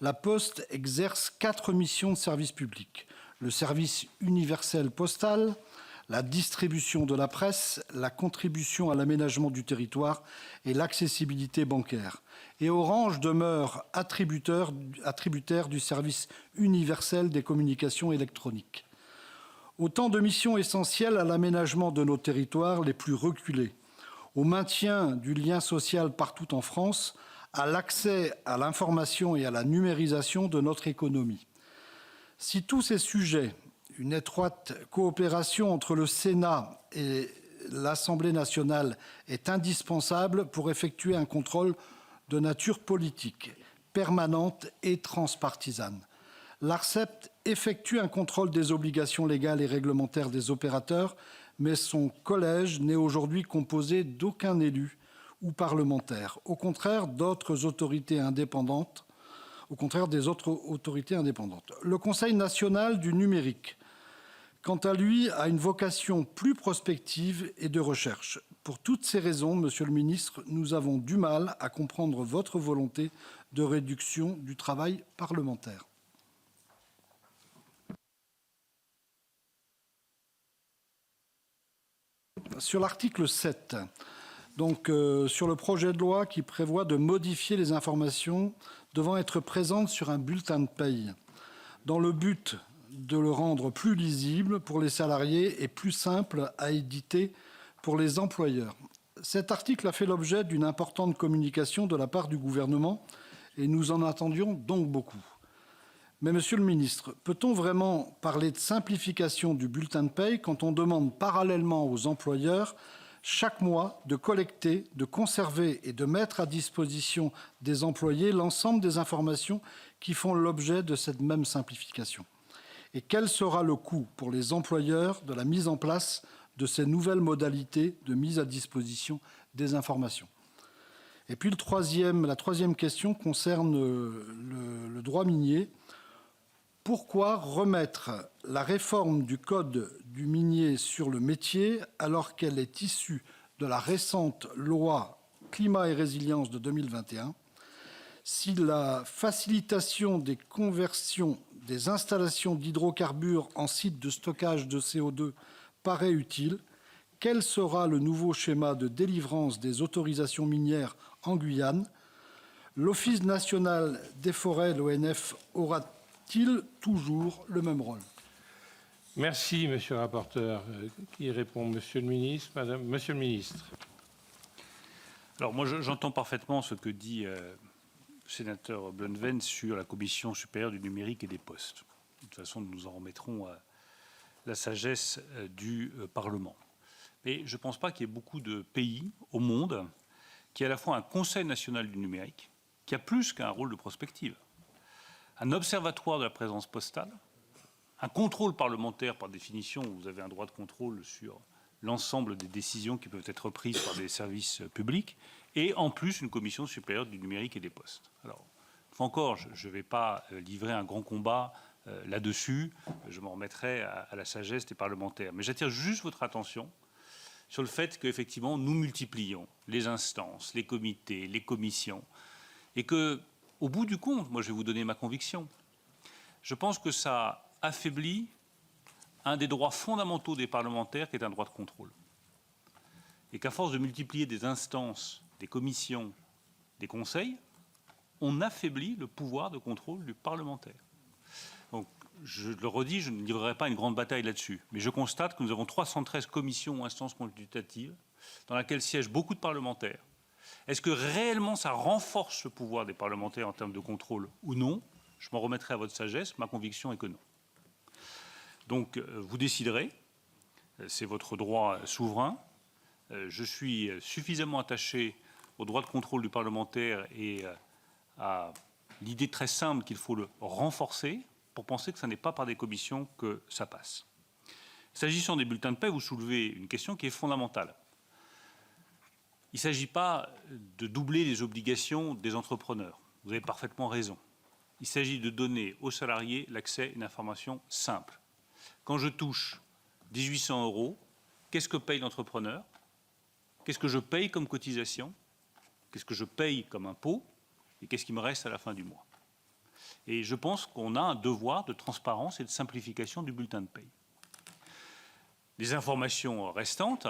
S5: La Poste exerce 4 missions de service public. Le service universel postal, la distribution de la presse, la contribution à l'aménagement du territoire et l'accessibilité bancaire. Et Orange demeure attributaire du service universel des communications électroniques. Autant de missions essentielles à l'aménagement de nos territoires les plus reculés, au maintien du lien social partout en France, à l'accès à l'information et à la numérisation de notre économie. Si tous ces sujets, une étroite coopération entre le Sénat et l'Assemblée nationale est indispensable pour effectuer un contrôle de nature politique, permanente et transpartisane. L'ARCEP effectue un contrôle des obligations légales et réglementaires des opérateurs, mais son collège n'est aujourd'hui composé d'aucun élu ou parlementaire, au contraire des autres autorités indépendantes. Le Conseil national du numérique, quant à lui, a une vocation plus prospective et de recherche. Pour toutes ces raisons, Monsieur le Ministre, nous avons du mal à comprendre votre volonté de réduction du travail parlementaire. Sur l'article 7, Donc, sur le projet de loi qui prévoit de modifier les informations devant être présentes sur un bulletin de paye, dans le but de le rendre plus lisible pour les salariés et plus simple à éditer pour les employeurs. Cet article a fait l'objet d'une importante communication de la part du gouvernement et nous en attendions donc beaucoup. Mais Monsieur le ministre, peut-on vraiment parler de simplification du bulletin de paye quand on demande parallèlement aux employeurs chaque mois de collecter, de conserver et de mettre à disposition des employés l'ensemble des informations qui font l'objet de cette même simplification? Et quel sera le coût pour les employeurs de la mise en place de ces nouvelles modalités de mise à disposition des informations? Et puis la troisième question concerne le droit minier. Pourquoi remettre la réforme du Code du minier sur le métier alors qu'elle est issue de la récente loi Climat et résilience de 2021 ? Si la facilitation des conversions des installations d'hydrocarbures en sites de stockage de CO2 paraît utile, quel sera le nouveau schéma de délivrance des autorisations minières en Guyane? L'Office national des forêts, l'ONF, aura-t-il toujours le même rôle?
S1: Merci, monsieur le rapporteur. Qui répond? Monsieur le ministre, madame? Monsieur le ministre.
S3: Alors moi, j'entends parfaitement ce que dit le sénateur Bleunven sur la Commission supérieure du numérique et des postes. De toute façon, nous en remettrons à la sagesse du Parlement. Mais je ne pense pas qu'il y ait beaucoup de pays au monde qui aient à la fois un Conseil national du numérique, qui a plus qu'un rôle de prospective, un observatoire de la présence postale, un contrôle parlementaire par définition, où vous avez un droit de contrôle sur l'ensemble des décisions qui peuvent être prises par des services publics, et en plus une commission supérieure du numérique et des postes. Alors, une fois encore, je ne vais pas livrer un grand combat là-dessus, je m'en remettrai à la sagesse des parlementaires. Mais j'attire juste votre attention sur le fait qu'effectivement, nous multiplions les instances, les comités, les commissions, et que, au bout du compte, moi je vais vous donner ma conviction, je pense que ça affaiblit un des droits fondamentaux des parlementaires qui est un droit de contrôle. Et qu'à force de multiplier des instances, des commissions, des conseils, on affaiblit le pouvoir de contrôle du parlementaire. Donc, je le redis, je ne livrerai pas une grande bataille là-dessus, mais je constate que nous avons 313 commissions ou instances consultatives dans lesquelles siègent beaucoup de parlementaires. Est-ce que réellement ça renforce le pouvoir des parlementaires en termes de contrôle ou non? Je m'en remettrai à votre sagesse, ma conviction est que non. Donc vous déciderez, c'est votre droit souverain. Je suis suffisamment attaché au droit de contrôle du parlementaire et à l'idée très simple qu'il faut le renforcer pour penser que ce n'est pas par des commissions que ça passe. S'agissant des bulletins de paie, vous soulevez une question qui est fondamentale. Il ne s'agit pas de doubler les obligations des entrepreneurs. Vous avez parfaitement raison. Il s'agit de donner aux salariés l'accès à une information simple. Quand je touche 1 800 €, qu'est-ce que paye l'entrepreneur? Qu'est-ce que je paye comme cotisation? Qu'est-ce que je paye comme impôt? Et qu'est-ce qui me reste à la fin du mois? Et je pense qu'on a un devoir de transparence et de simplification du bulletin de paie. Les informations restantes,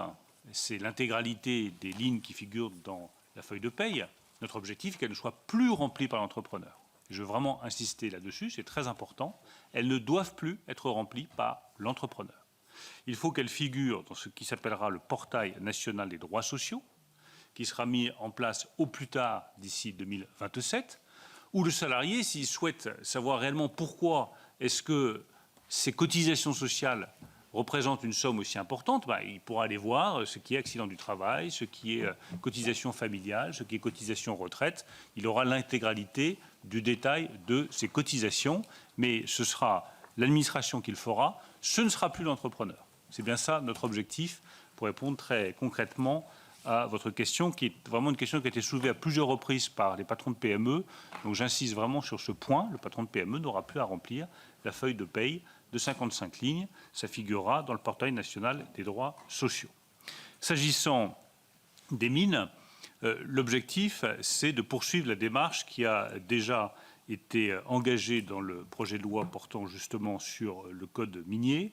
S3: c'est l'intégralité des lignes qui figurent dans la feuille de paie. Notre objectif est qu'elles ne soient plus remplies par l'entrepreneur. Je veux vraiment insister là-dessus, c'est très important. Elles ne doivent plus être remplies par l'entrepreneur. Il faut qu'elles figurent dans ce qui s'appellera le portail national des droits sociaux, qui sera mis en place au plus tard d'ici 2027, où le salarié, s'il souhaite savoir réellement pourquoi est-ce que ces cotisations sociales représentent une somme aussi importante, il pourra aller voir ce qui est accident du travail, ce qui est cotisation familiale, ce qui est cotisation retraite. Il aura l'intégralité du détail de ces cotisations, mais ce sera l'administration qui le fera, ce ne sera plus l'entrepreneur. C'est bien ça notre objectif pour répondre très concrètement à votre question, qui est vraiment une question qui a été soulevée à plusieurs reprises par les patrons de PME. Donc j'insiste vraiment sur ce point. Le patron de PME n'aura plus à remplir la feuille de paye de 55 lignes. Ça figurera dans le portail national des droits sociaux. S'agissant des mines, l'objectif, c'est de poursuivre la démarche qui a déjà été engagée dans le projet de loi portant justement sur le code minier.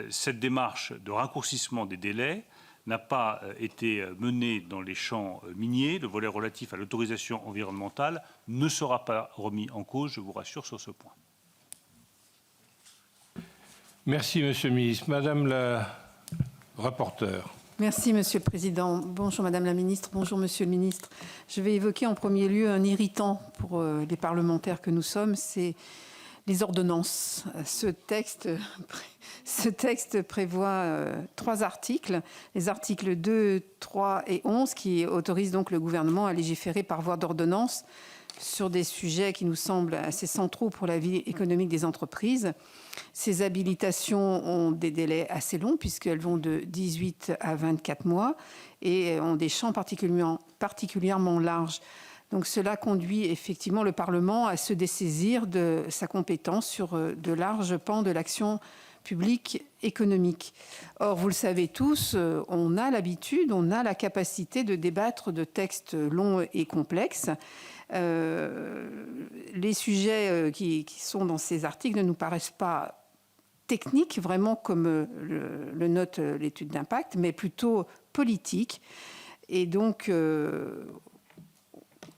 S3: Cette démarche de raccourcissement des délais n'a pas été mené dans les champs miniers. Le volet relatif à l'autorisation environnementale ne sera pas remis en cause, je vous rassure sur ce point.
S1: Merci, Monsieur le ministre. Madame la rapporteure.
S6: Merci, Monsieur le Président. Bonjour, Madame la Ministre. Bonjour, Monsieur le Ministre. Je vais évoquer en premier lieu un irritant pour les parlementaires que nous sommes, c'est les ordonnances. Ce texte prévoit 3 articles, les articles 2, 3 et 11, qui autorisent donc le gouvernement à légiférer par voie d'ordonnance sur des sujets qui nous semblent assez centraux pour la vie économique des entreprises. Ces habilitations ont des délais assez longs puisqu'elles vont de 18 à 24 mois et ont des champs particulièrement larges. Donc cela conduit effectivement le Parlement à se dessaisir de sa compétence sur de larges pans de l'action publique économique. Or, vous le savez tous, on a l'habitude, on a la capacité de débattre de textes longs et complexes. Les sujets qui sont dans ces articles ne nous paraissent pas techniques, vraiment comme le note l'étude d'impact, mais plutôt politiques. Et donc,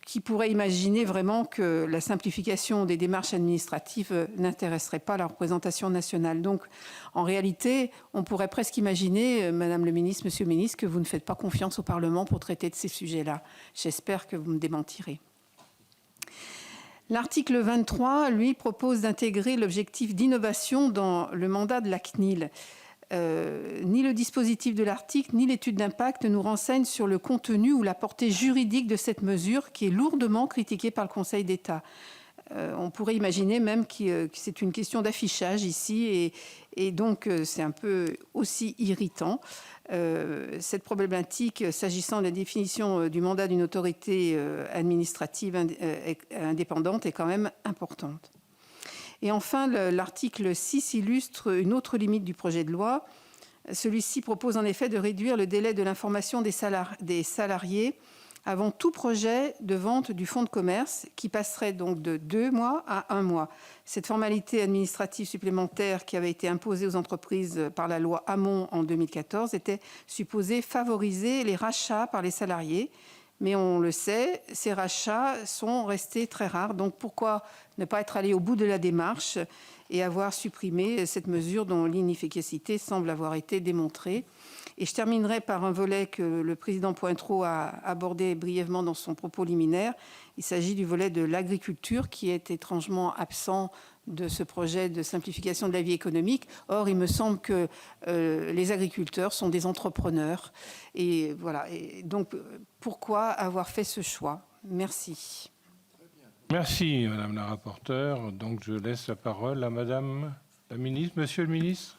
S6: qui pourrait imaginer vraiment que la simplification des démarches administratives n'intéresserait pas la représentation nationale. Donc, en réalité, on pourrait presque imaginer, Madame le ministre, Monsieur le ministre, que vous ne faites pas confiance au Parlement pour traiter de ces sujets-là. J'espère que vous me démentirez. L'article 23, lui, propose d'intégrer l'objectif d'innovation dans le mandat de la CNIL. Ni le dispositif de l'article, ni l'étude d'impact ne nous renseignent sur le contenu ou la portée juridique de cette mesure qui est lourdement critiquée par le Conseil d'État. On pourrait imaginer même que c'est une question d'affichage ici et donc c'est un peu aussi irritant. Cette problématique, s'agissant de la définition du mandat d'une autorité administrative indépendante, est quand même importante. Et enfin, l'article 6 illustre une autre limite du projet de loi. Celui-ci propose en effet de réduire le délai de l'information des salariés avant tout projet de vente du fonds de commerce, qui passerait donc de 2 mois à 1 mois. Cette formalité administrative supplémentaire qui avait été imposée aux entreprises par la loi Hamon en 2014 était supposée favoriser les rachats par les salariés. Mais on le sait, ces rachats sont restés très rares. Donc pourquoi ne pas être allé au bout de la démarche et avoir supprimé cette mesure dont l'inefficacité semble avoir été démontrée? Et je terminerai par un volet que le président Pointereau a abordé brièvement dans son propos liminaire. Il s'agit du volet de l'agriculture qui est étrangement absent de ce projet de simplification de la vie économique. Or, il me semble que les agriculteurs sont des entrepreneurs. Et voilà. Et donc, pourquoi avoir fait ce choix? Merci.
S1: Merci, Madame la rapporteure. Donc, je laisse la parole à Madame la ministre. Monsieur le ministre.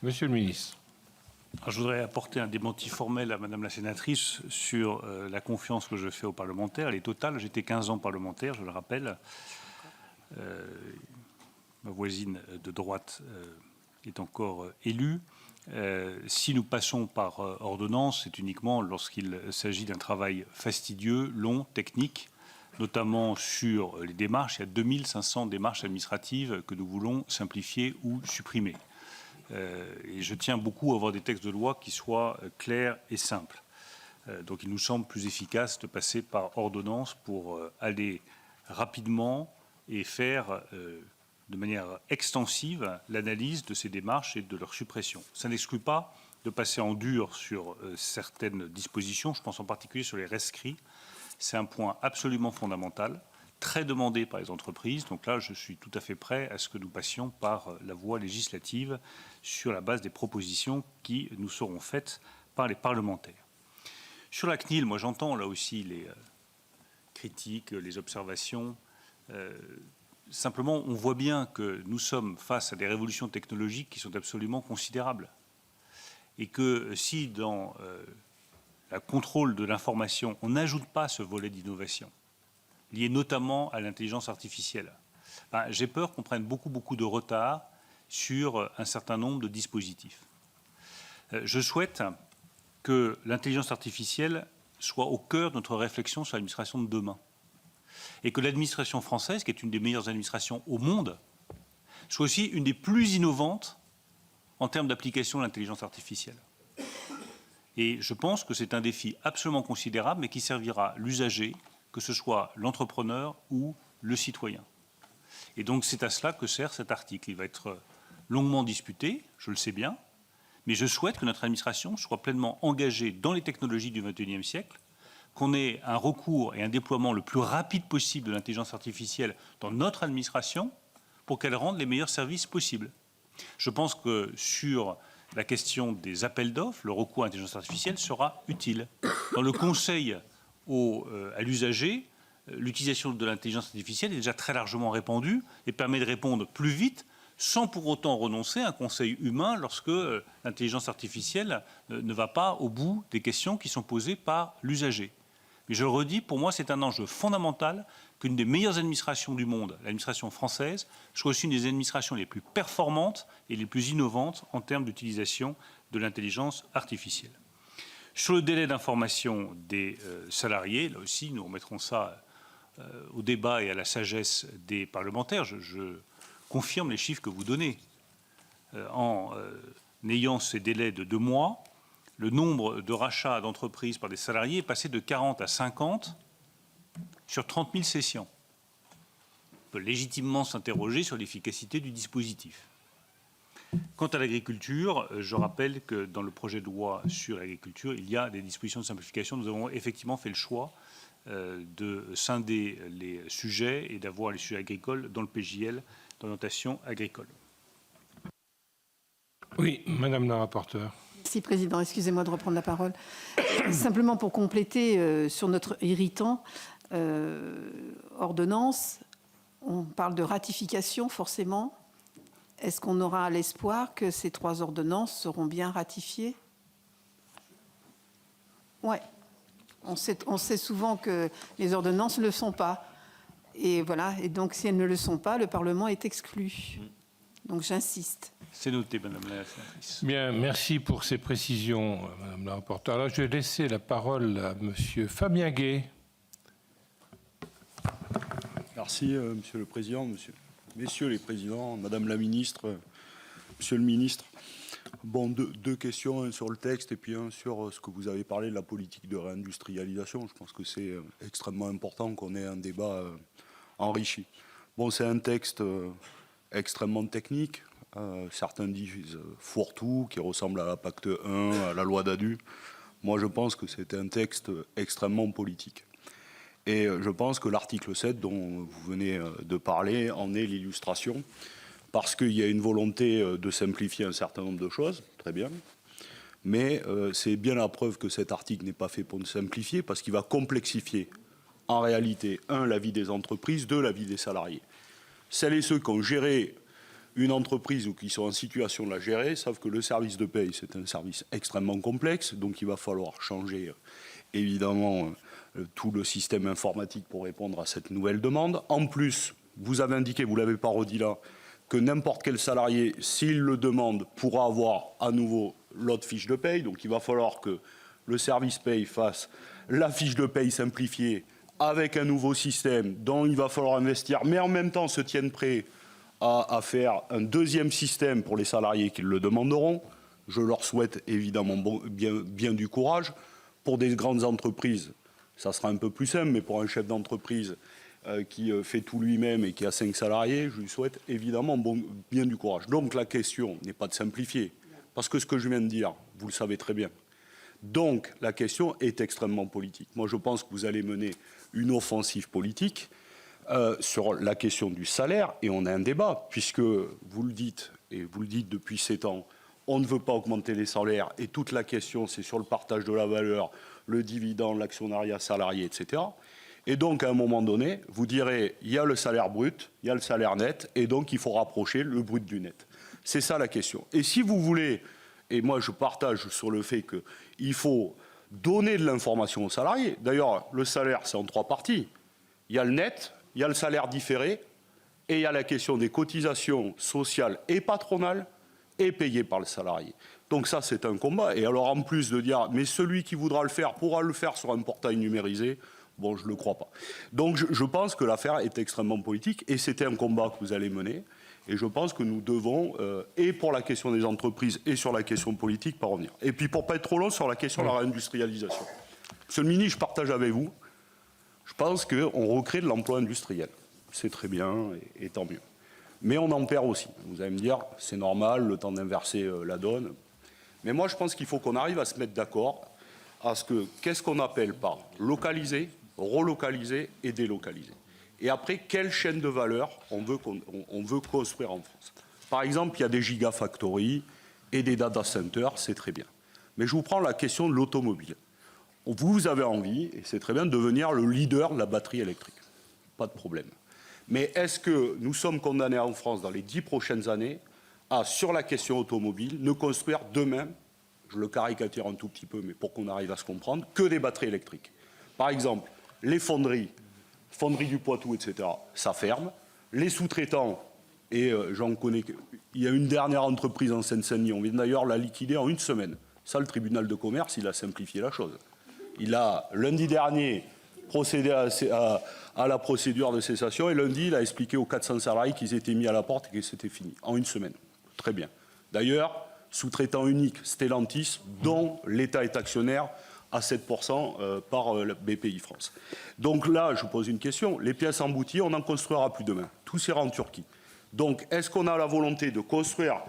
S1: Monsieur le ministre.
S3: Alors, je voudrais apporter un démenti formel à Madame la sénatrice sur la confiance que je fais aux parlementaires. Elle est totale. J'étais 15 ans parlementaire, je le rappelle. Ma voisine de droite est encore élue. Si nous passons par ordonnance, c'est uniquement lorsqu'il s'agit d'un travail fastidieux, long, technique, notamment sur les démarches. Il y a 2500 démarches administratives que nous voulons simplifier ou supprimer. Et je tiens beaucoup à avoir des textes de loi qui soient clairs et simples. Donc il nous semble plus efficace de passer par ordonnance pour aller rapidement et faire de manière extensive l'analyse de ces démarches et de leur suppression. Ça n'exclut pas de passer en dur sur certaines dispositions, je pense en particulier sur les rescrits. C'est un point absolument fondamental, très demandé par les entreprises. Donc là, je suis tout à fait prêt à ce que nous passions par la voie législative sur la base des propositions qui nous seront faites par les parlementaires. Sur la CNIL, moi j'entends là aussi les critiques, les observations. Simplement, on voit bien que nous sommes face à des révolutions technologiques qui sont absolument considérables. Et que si dans le contrôle de l'information, on n'ajoute pas ce volet d'innovation, lié notamment à l'intelligence artificielle, j'ai peur qu'on prenne beaucoup de retard sur un certain nombre de dispositifs. Je souhaite que l'intelligence artificielle soit au cœur de notre réflexion sur l'administration de demain. Et que l'administration française, qui est une des meilleures administrations au monde, soit aussi une des plus innovantes en termes d'application de l'intelligence artificielle. Et je pense que c'est un défi absolument considérable, mais qui servira l'usager, que ce soit l'entrepreneur ou le citoyen. Et donc c'est à cela que sert cet article. Il va être longuement discuté, je le sais bien, mais je souhaite que notre administration soit pleinement engagée dans les technologies du XXIe siècle, qu'on ait un recours et un déploiement le plus rapide possible de l'intelligence artificielle dans notre administration pour qu'elle rende les meilleurs services possibles. Je pense que sur la question des appels d'offres, le recours à l'intelligence artificielle sera utile. Dans le conseil à l'usager, l'utilisation de l'intelligence artificielle est déjà très largement répandue et permet de répondre plus vite sans pour autant renoncer à un conseil humain lorsque l'intelligence artificielle ne va pas au bout des questions qui sont posées par l'usager. Mais je le redis, pour moi, c'est un enjeu fondamental qu'une des meilleures administrations du monde, l'administration française, soit aussi une des administrations les plus performantes et les plus innovantes en termes d'utilisation de l'intelligence artificielle. Sur le délai d'information des salariés, là aussi, nous remettrons ça au débat et à la sagesse des parlementaires. Je confirme les chiffres que vous donnez. En ayant ces délais de 2 mois, le nombre de rachats d'entreprises par des salariés est passé de 40 à 50 sur 30 000 sessions. On peut légitimement s'interroger sur l'efficacité du dispositif. Quant à l'agriculture, je rappelle que dans le projet de loi sur l'agriculture, il y a des dispositions de simplification. Nous avons effectivement fait le choix de scinder les sujets et d'avoir les sujets agricoles dans le PJL d'orientation agricole.
S1: Oui, Madame la rapporteure.
S6: Merci, Président. Excusez-moi de reprendre la parole. Simplement pour compléter sur notre irritant ordonnance, on parle de ratification forcément. Est-ce qu'on aura l'espoir que ces 3 ordonnances seront bien ratifiées? Oui. On sait souvent que les ordonnances ne le sont pas. Et voilà. Et donc, si elles ne le sont pas, le Parlement est exclu. Donc, j'insiste.
S3: C'est noté, Madame la sénatrice.
S1: Bien, merci pour ces précisions, Madame la rapporteure. Alors, je vais laisser la parole à Monsieur Fabien Gay.
S7: Merci, Monsieur le Président, Messieurs les Présidents, Madame la Ministre, Monsieur le Ministre. Bon, deux questions, un sur le texte et puis un sur ce que vous avez parlé de la politique de réindustrialisation. Je pense que c'est extrêmement important qu'on ait un débat enrichi. Bon, c'est un texte extrêmement technique. Certains disent fourre-tout, qui ressemble à la Pacte 1, à la loi d'ADU. Moi, je pense que c'est un texte extrêmement politique. Et je pense que l'article 7, dont vous venez de parler, en est l'illustration, parce qu'il y a une volonté de simplifier un certain nombre de choses, très bien, mais c'est bien la preuve que cet article n'est pas fait pour nous simplifier, parce qu'il va complexifier, en réalité, 1, la vie des entreprises, 2, la vie des salariés. Celles et ceux qui ont géré une entreprise ou qui sont en situation de la gérer savent que le service de paye, c'est un service extrêmement complexe, donc il va falloir changer, évidemment, tout le système informatique pour répondre à cette nouvelle demande. En plus, vous avez indiqué, vous ne l'avez pas redit là, que n'importe quel salarié, s'il le demande, pourra avoir à nouveau l'autre fiche de paye. Donc il va falloir que le service paye fasse la fiche de paye simplifiée avec un nouveau système dont il va falloir investir, mais en même temps se tiennent prêts à faire un deuxième système pour les salariés qui le demanderont. Je leur souhaite évidemment bien du courage. Pour des grandes entreprises, ça sera un peu plus simple, mais pour un chef d'entreprise qui fait tout lui-même et qui a 5 salariés, je lui souhaite évidemment bien du courage. Donc la question n'est pas de simplifier, parce que ce que je viens de dire, vous le savez très bien. Donc la question est extrêmement politique. Moi, je pense que vous allez mener une offensive politique sur la question du salaire, et on a un débat, puisque vous le dites, et vous le dites depuis 7 ans, on ne veut pas augmenter les salaires, et toute la question, c'est sur le partage de la valeur, le dividende, l'actionnariat salarié, etc. Et donc, à un moment donné, vous direz, il y a le salaire brut, il y a le salaire net, et donc il faut rapprocher le brut du net. C'est ça la question. Et si vous voulez, et moi je partage sur le fait qu'il faut donner de l'information aux salariés. D'ailleurs, le salaire, c'est en 3 parties. Il y a le net, il y a le salaire différé, et il y a la question des cotisations sociales et patronales et payées par le salarié. Donc ça, c'est un combat. Et alors, en plus de dire, mais celui qui voudra le faire pourra le faire sur un portail numérisé, bon, je ne le crois pas. Donc je pense que l'affaire est extrêmement politique, et c'était un combat que vous allez mener. Et je pense que nous devons, et pour la question des entreprises et sur la question politique, pas revenir. Et puis pour ne pas être trop long sur la question de la réindustrialisation. Monsieur le ministre, je partage avec vous. Je pense qu'on recrée de l'emploi industriel. C'est très bien et tant mieux. Mais on en perd aussi. Vous allez me dire, c'est normal, le temps d'inverser la donne. Mais moi, je pense qu'il faut qu'on arrive à se mettre d'accord à ce que, qu'est-ce qu'on appelle par localiser, relocaliser et délocaliser. Et après, quelle chaîne de valeur on veut construire en France. Par exemple, il y a des gigafactories et des data centers, c'est très bien. Mais je vous prends la question de l'automobile. Vous avez envie, et c'est très bien, de devenir le leader de la batterie électrique. Pas de problème. Mais est-ce que nous sommes condamnés en France dans les 10 prochaines années à, sur la question automobile, ne construire demain, je le caricature un tout petit peu, mais pour qu'on arrive à se comprendre, que des batteries électriques. Par exemple, les fonderies du Poitou, etc., ça ferme. Les sous-traitants, et j'en connais, il y a une dernière entreprise en Seine-Saint-Denis, on vient d'ailleurs la liquider en 1 semaine. Ça, le tribunal de commerce, il a simplifié la chose. Il a, lundi dernier, procédé à la procédure de cessation et lundi, il a expliqué aux 400 salariés qu'ils étaient mis à la porte et que c'était fini, en 1 semaine. Très bien. D'ailleurs, sous-traitant unique, Stellantis, dont l'État est actionnaire à 7% par BPI France. Donc là, je pose une question. Les pièces embouties, on n'en construira plus demain. Tout s'ira en Turquie. Donc, est-ce qu'on a la volonté de construire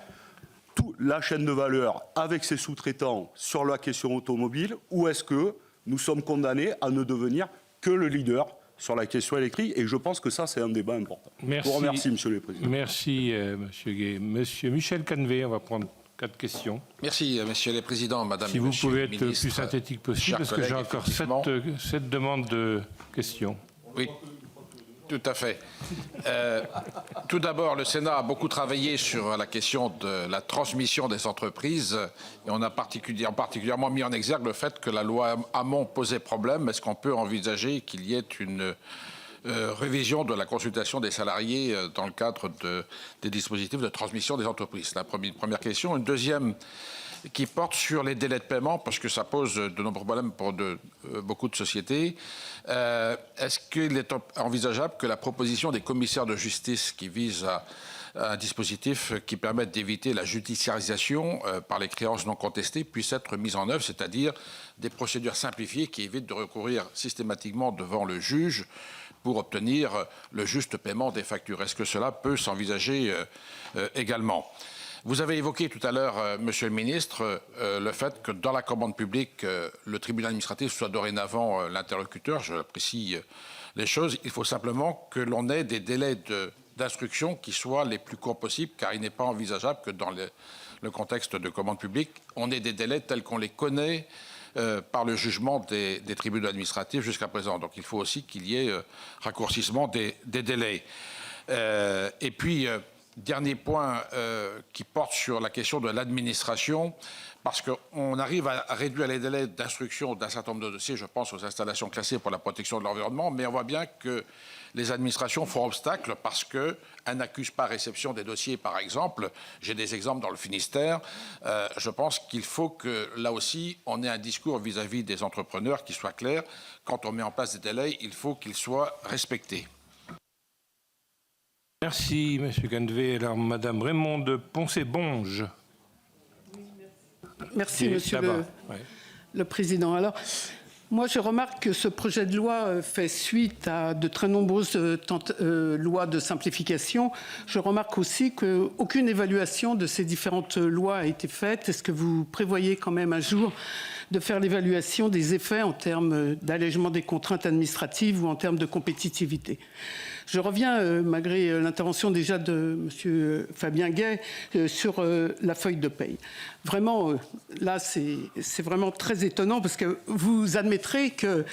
S7: toute la chaîne de valeur avec ses sous-traitants sur la question automobile, ou est-ce que nous sommes condamnés à ne devenir que le leader sur la question électrique? Et je pense que ça, c'est un débat important.
S1: Merci.
S7: Je vous remercie, Monsieur le Président.
S1: Merci, Monsieur Gay. Monsieur Michel Canevet, on va prendre 4 questions.
S8: Merci, Monsieur le Président, Madame
S1: Si
S8: et
S1: vous
S8: Monsieur
S1: pouvez
S8: le
S1: être
S8: ministre,
S1: plus synthétique possible,
S8: chers
S1: parce que j'ai
S8: collègues,
S1: encore
S8: effectivement.
S1: 7 demandes de questions.
S8: Oui, tout à fait. Tout d'abord, le Sénat a beaucoup travaillé sur la question de la transmission des entreprises et on a particulièrement mis en exergue le fait que la loi Hamon posait problème. Est-ce qu'on peut envisager qu'il y ait une révision de la consultation des salariés dans le cadre des dispositifs de transmission des entreprises? La première question. Une deuxième qui porte sur les délais de paiement, parce que ça pose de nombreux problèmes pour beaucoup de sociétés. Est-ce qu'il est envisageable que la proposition des commissaires de justice qui vise à un dispositif qui permette d'éviter la judiciarisation par les créances non contestées puisse être mise en œuvre, c'est-à-dire des procédures simplifiées qui évitent de recourir systématiquement devant le juge pour obtenir le juste paiement des factures? Est-ce que cela peut s'envisager également? Vous avez évoqué tout à l'heure, Monsieur le Ministre, le fait que dans la commande publique, le tribunal administratif soit dorénavant l'interlocuteur. Je apprécie les choses. Il faut simplement que l'on ait des délais d'instruction qui soient les plus courts possibles, car il n'est pas envisageable que dans le contexte de commande publique, on ait des délais tels qu'on les connaît par le jugement des tribunaux administratifs jusqu'à présent. Donc il faut aussi qu'il y ait raccourcissement des délais. Et puis, dernier point qui porte sur la question de l'administration, parce qu'on arrive à réduire les délais d'instruction d'un certain nombre de dossiers, je pense aux installations classées pour la protection de l'environnement, mais on voit bien que les administrations font obstacle parce qu'elles n'accusent pas réception des dossiers, par exemple. J'ai des exemples dans le Finistère. Je pense qu'il faut que, là aussi, on ait un discours vis-à-vis des entrepreneurs qui soit clair. Quand on met en place des délais, il faut qu'ils soient respectés.
S1: Merci, Monsieur Canevet. Alors, Madame Raymonde Poncet-Bonge.
S9: Merci, Monsieur le Président. Alors, moi, je remarque que ce projet de loi fait suite à de très nombreuses lois de simplification. Je remarque aussi qu'aucune évaluation de ces différentes lois a été faite. Est-ce que vous prévoyez quand même un jour de faire l'évaluation des effets en termes d'allègement des contraintes administratives ou en termes de compétitivité? Je reviens, malgré l'intervention déjà de M. Fabien Gay, sur la feuille de paye. Vraiment, là, c'est vraiment très étonnant parce que vous admettrez que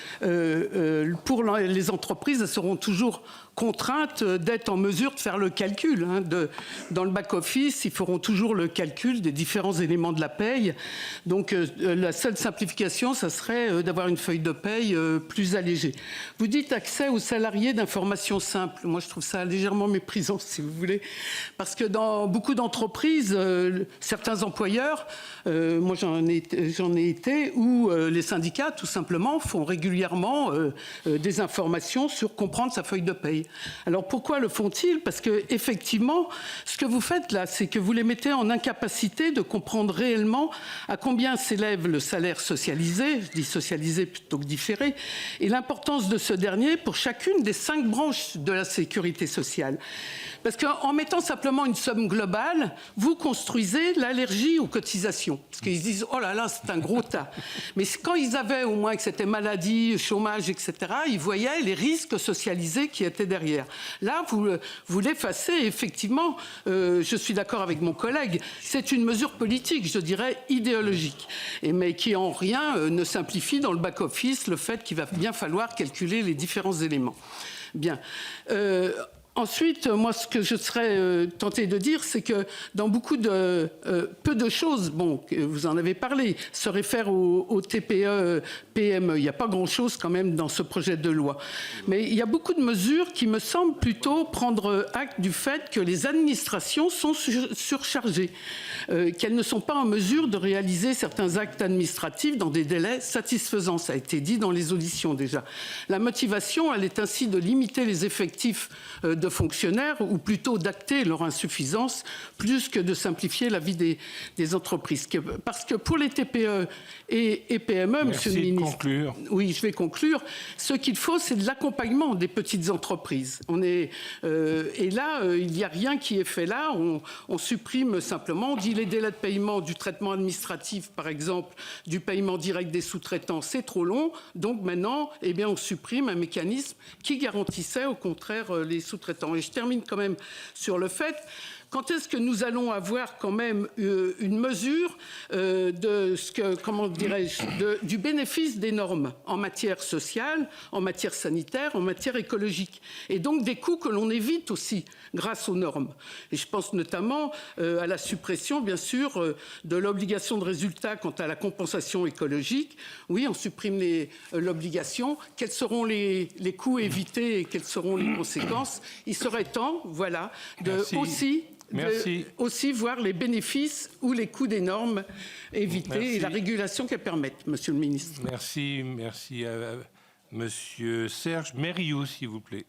S9: pour les entreprises, elles seront toujours contraintes d'être en mesure de faire le calcul. Dans le back-office, ils feront toujours le calcul des différents éléments de la paye. Donc, la seule simplification, ça serait d'avoir une feuille de paye plus allégée. Vous dites accès aux salariés d'informations simples. Moi, je trouve ça légèrement méprisant, si vous voulez. Parce que dans beaucoup d'entreprises, certains employeurs, moi j'en ai été, où les syndicats, tout simplement, font régulièrement des informations sur comprendre sa feuille de paye. Conseil. Alors pourquoi le font-ils? Parce que effectivement, ce que vous faites là, c'est que vous les mettez en incapacité de comprendre réellement à combien s'élève le salaire socialisé, je dis socialisé plutôt que différé, et l'importance de ce dernier pour chacune des 5 branches de la sécurité sociale. Parce qu'en mettant simplement une somme globale, vous construisez l'allergie aux cotisations. Parce qu'ils se disent, oh là là, c'est un gros tas. Mais quand ils avaient au moins que c'était maladie, chômage, etc., ils voyaient les risques socialisés qui étaient derrière. Là, vous l'effacez. Effectivement, je suis d'accord avec mon collègue, c'est une mesure politique, je dirais idéologique, mais qui en rien ne simplifie dans le back-office le fait qu'il va bien falloir calculer les différents éléments. Bien. Ensuite, moi, ce que je serais tenté de dire, c'est que dans beaucoup de peu de choses, bon, vous en avez parlé, se réfèrent au TPE, PME. Il n'y a pas grand-chose quand même dans ce projet de loi. Mais il y a beaucoup de mesures qui me semblent plutôt prendre acte du fait que les administrations sont surchargées, qu'elles ne sont pas en mesure de réaliser certains actes administratifs dans des délais satisfaisants. Ça a été dit dans les auditions déjà. La motivation, elle est ainsi de limiter les effectifs de fonctionnaires, ou plutôt d'acter leur insuffisance, plus que de simplifier la vie des entreprises. Parce que pour les TPE et PME, Monsieur le ministre,
S1: conclure.
S9: Oui, je vais conclure. Ce qu'il faut, c'est de l'accompagnement des petites entreprises. Et là, il n'y a rien qui est fait là. On supprime simplement, on dit les délais de paiement du traitement administratif, par exemple, du paiement direct des sous-traitants, c'est trop long. Donc maintenant, eh bien, on supprime un mécanisme qui garantissait au contraire les sous-traitants. Et je termine quand même sur le fait, quand est-ce que nous allons avoir quand même une mesure de ce que, comment dirais-je, du bénéfice des normes en matière sociale, en matière sanitaire, en matière écologique, et donc des coûts que l'on évite aussi grâce aux normes. Et je pense notamment à la suppression, bien sûr, de l'obligation de résultat quant à la compensation écologique. Oui, on supprime l'obligation. Quels seront les coûts évités et quelles seront les conséquences? Il serait temps, voilà, aussi voir les bénéfices ou les coûts des normes évitées et la régulation qu'elles permettent, Monsieur le ministre.
S1: Merci à Monsieur Serge Mériou, s'il vous plaît.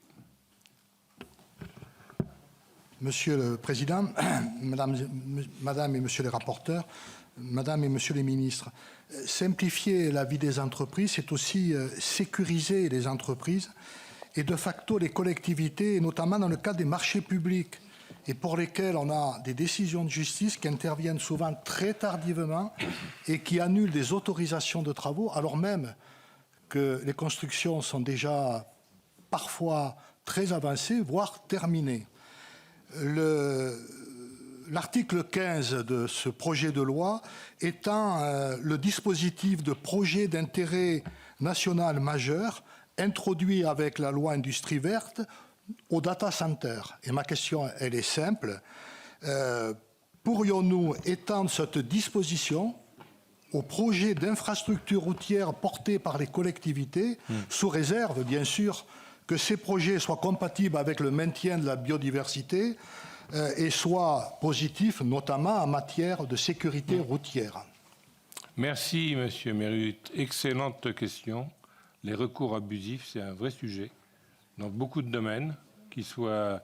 S10: Monsieur le Président, Madame et Monsieur les rapporteurs, Madame et Monsieur les ministres, simplifier la vie des entreprises, c'est aussi sécuriser les entreprises et de facto les collectivités, et notamment dans le cadre des marchés publics, et pour lesquels on a des décisions de justice qui interviennent souvent très tardivement et qui annulent des autorisations de travaux, alors même que les constructions sont déjà parfois très avancées, voire terminées. L'article 15 de ce projet de loi étend le dispositif de projet d'intérêt national majeur introduit avec la loi Industrie verte au data center. Et ma question, elle est simple. Pourrions-nous étendre cette disposition aux projets d'infrastructures routières portés par les collectivités, sous réserve, bien sûr, que ces projets soient compatibles avec le maintien de la biodiversité et soient positifs, notamment en matière de sécurité routière?
S1: Merci, Monsieur Mérut. Excellente question. Les recours abusifs, c'est un vrai sujet dans beaucoup de domaines, qu'ils soient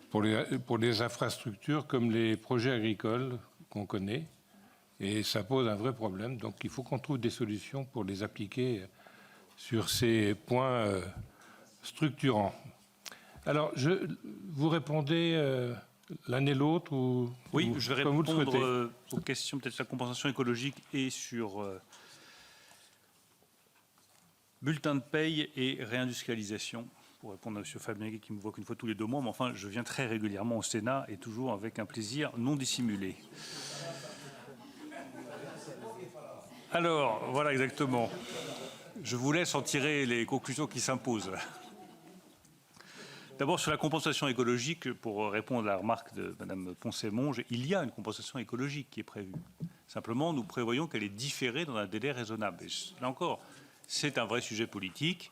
S1: pour les infrastructures comme les projets agricoles qu'on connaît. Et ça pose un vrai problème. Donc il faut qu'on trouve des solutions pour les appliquer sur ces points structurants. Alors, vous répondez l'un et l'autre ou
S3: Oui,
S1: ou
S3: je vais
S1: comme vous le
S3: répondre
S1: souhaitez.
S3: aux questions peut-être sur la compensation écologique et sur bulletin de paye et réindustrialisation. Pour répondre à M. Fabien qui me voit qu'une fois tous les 2 mois, mais enfin, je viens très régulièrement au Sénat et toujours avec un plaisir non dissimulé. Alors, voilà exactement. Je vous laisse en tirer les conclusions qui s'imposent. D'abord, sur la compensation écologique, pour répondre à la remarque de Mme Poncet-Monge, il y a une compensation écologique qui est prévue. Simplement, nous prévoyons qu'elle est différée dans un délai raisonnable. Et là encore, c'est un vrai sujet politique.